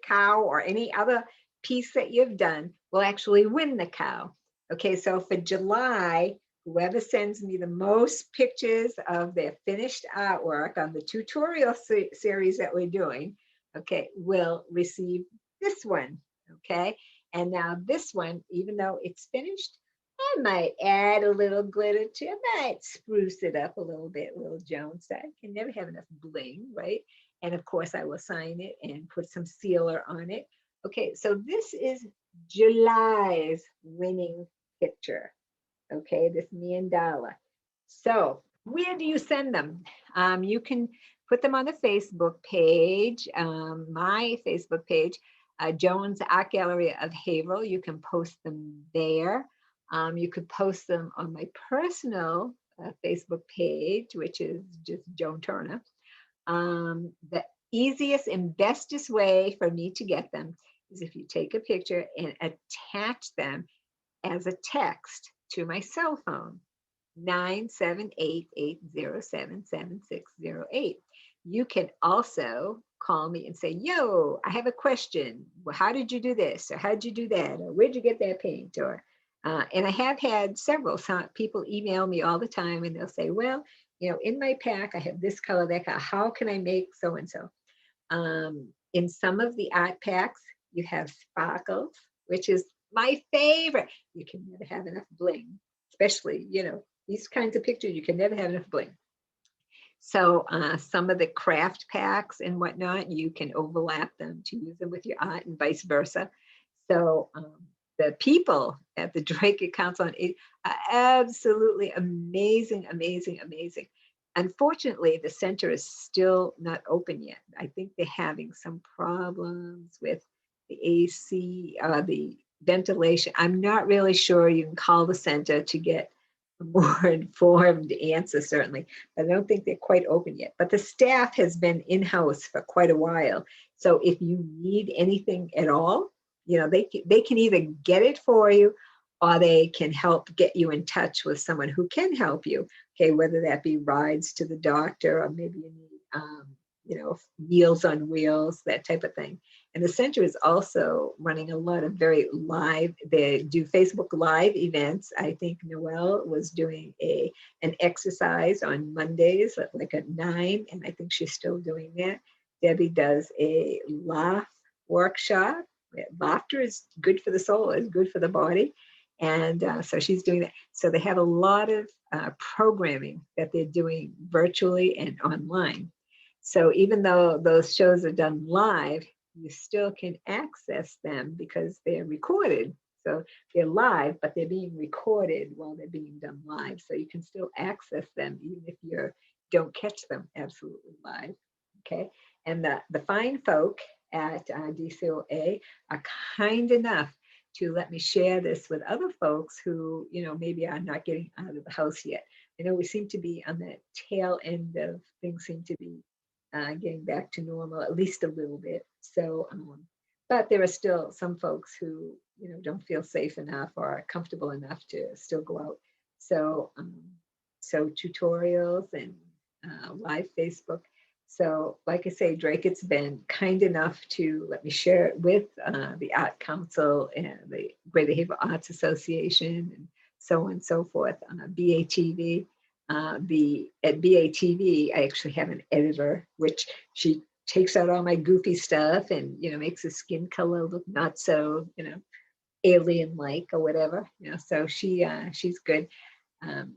cow or any other piece that you've done will actually win the cow. Okay, so for July, whoever sends me the most pictures of their finished artwork on the tutorial series that we're doing, okay, will receive this one, okay? And now this one, even though it's finished, I might add a little glitter to it. I might spruce it up a little bit, little Jones style. Can never have enough bling, right? And of course, I will sign it and put some sealer on it. Okay, so this is July's winning picture. Okay, this Mandala. So where do you send them? You can put them on the Facebook page, my Facebook page, Jones Art Gallery of Haverhill. You can post them there. You could post them on my personal Facebook page, which is just Joan Turner. The easiest and bestest way for me to get them is if you take a picture and attach them as a text to my cell phone, 978-807-7608. You can also call me and say, yo, I have a question. Well, how did you do this? Or how did you do that? Or where'd you get that paint? Or, and I have had several people email me all the time and they'll say, well, in my pack, I have this color, that color. How can I make so-and-so? In some of the art packs, you have sparkles, which is my favorite. You can never have enough bling, especially, these kinds of pictures, you can never have enough bling. So some of the craft packs and whatnot, you can overlap them to use them with your art and vice versa. So the people at the Drake Council on Art are absolutely amazing, amazing, amazing. Unfortunately, the center is still not open yet. I think they're having some problems with the AC, the ventilation. I'm not really sure. You can call the center to get a more informed answer, certainly. But I don't think they're quite open yet. But the staff has been in-house for quite a while. So if you need anything at all, they can either get it for you or they can help get you in touch with someone who can help you. Okay, whether that be rides to the doctor or maybe you need, Meals on Wheels, that type of thing. And the center is also running a lot of very live, they do Facebook Live events. I think Noelle was doing an exercise on Mondays, like at 9, and I think she's still doing that. Debbie does a laugh workshop. Laughter is good for the soul, is good for the body. And so she's doing that. So they have a lot of programming that they're doing virtually and online. So even though those shows are done live, you still can access them because they're recorded. So they're live, but they're being recorded while they're being done live. So you can still access them even if you don't catch them absolutely live. Okay. And the fine folk at DCOA are kind enough to let me share this with other folks who, maybe are not getting out of the house yet. I know we seem to be on the tail end of things seem to be getting back to normal, at least a little bit. So, but there are still some folks who, don't feel safe enough or comfortable enough to still go out. So, so tutorials and live Facebook. So, like I say, Drake, it's been kind enough to let me share it with the Art Council and the Greater Haverhill Arts Association and so on and so forth, BATV. At BATV, I actually have an editor, which she takes out all my goofy stuff and, makes the skin color look not so, alien-like or whatever, so she's good.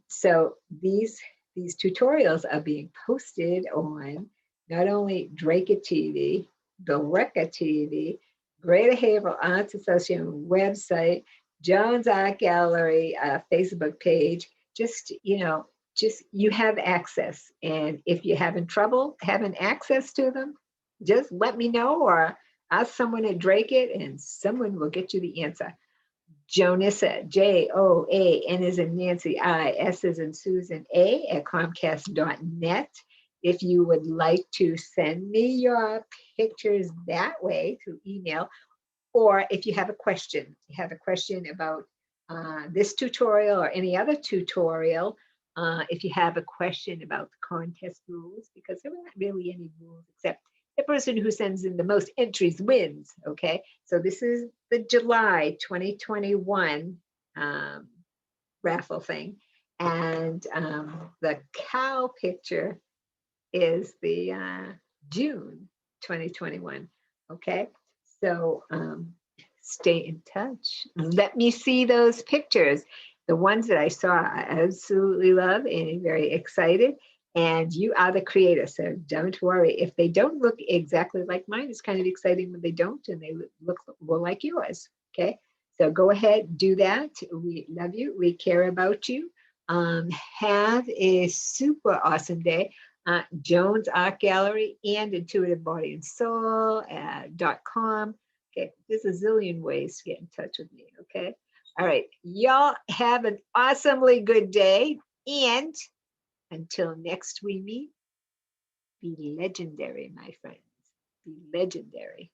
So these tutorials are being posted on not only Drake TV, the Recca TV, Greater Haverhill Arts Association website, Jones Art Gallery Facebook page. Just you have access, and if you're having trouble having access to them, just let me know or ask someone at Drake it, and someone will get you the answer. Jonissa, Joan as in Nancy, S as in Susan, A at Comcast.net. If you would like to send me your pictures that way through email, or if you have a question, about this tutorial or any other tutorial, if you have a question about the contest rules, because there aren't really any rules except the person who sends in the most entries wins. Okay, so this is the July 2021 raffle thing, and the cow picture is the June 2021. Okay, so stay in touch. Let me see those pictures. The ones that I saw, I absolutely love and very excited. And you are the creator, so don't worry. If they don't look exactly like mine, it's kind of exciting when they don't and they look more like yours. Okay, so go ahead, do that. We love you. We care about you. Have a super awesome day. Jones Art Gallery and intuitivebodyandsoul.com. Okay, there's a zillion ways to get in touch with me. Okay, all right, y'all have an awesomely good day, and until next we meet, be legendary, my friends. Be legendary.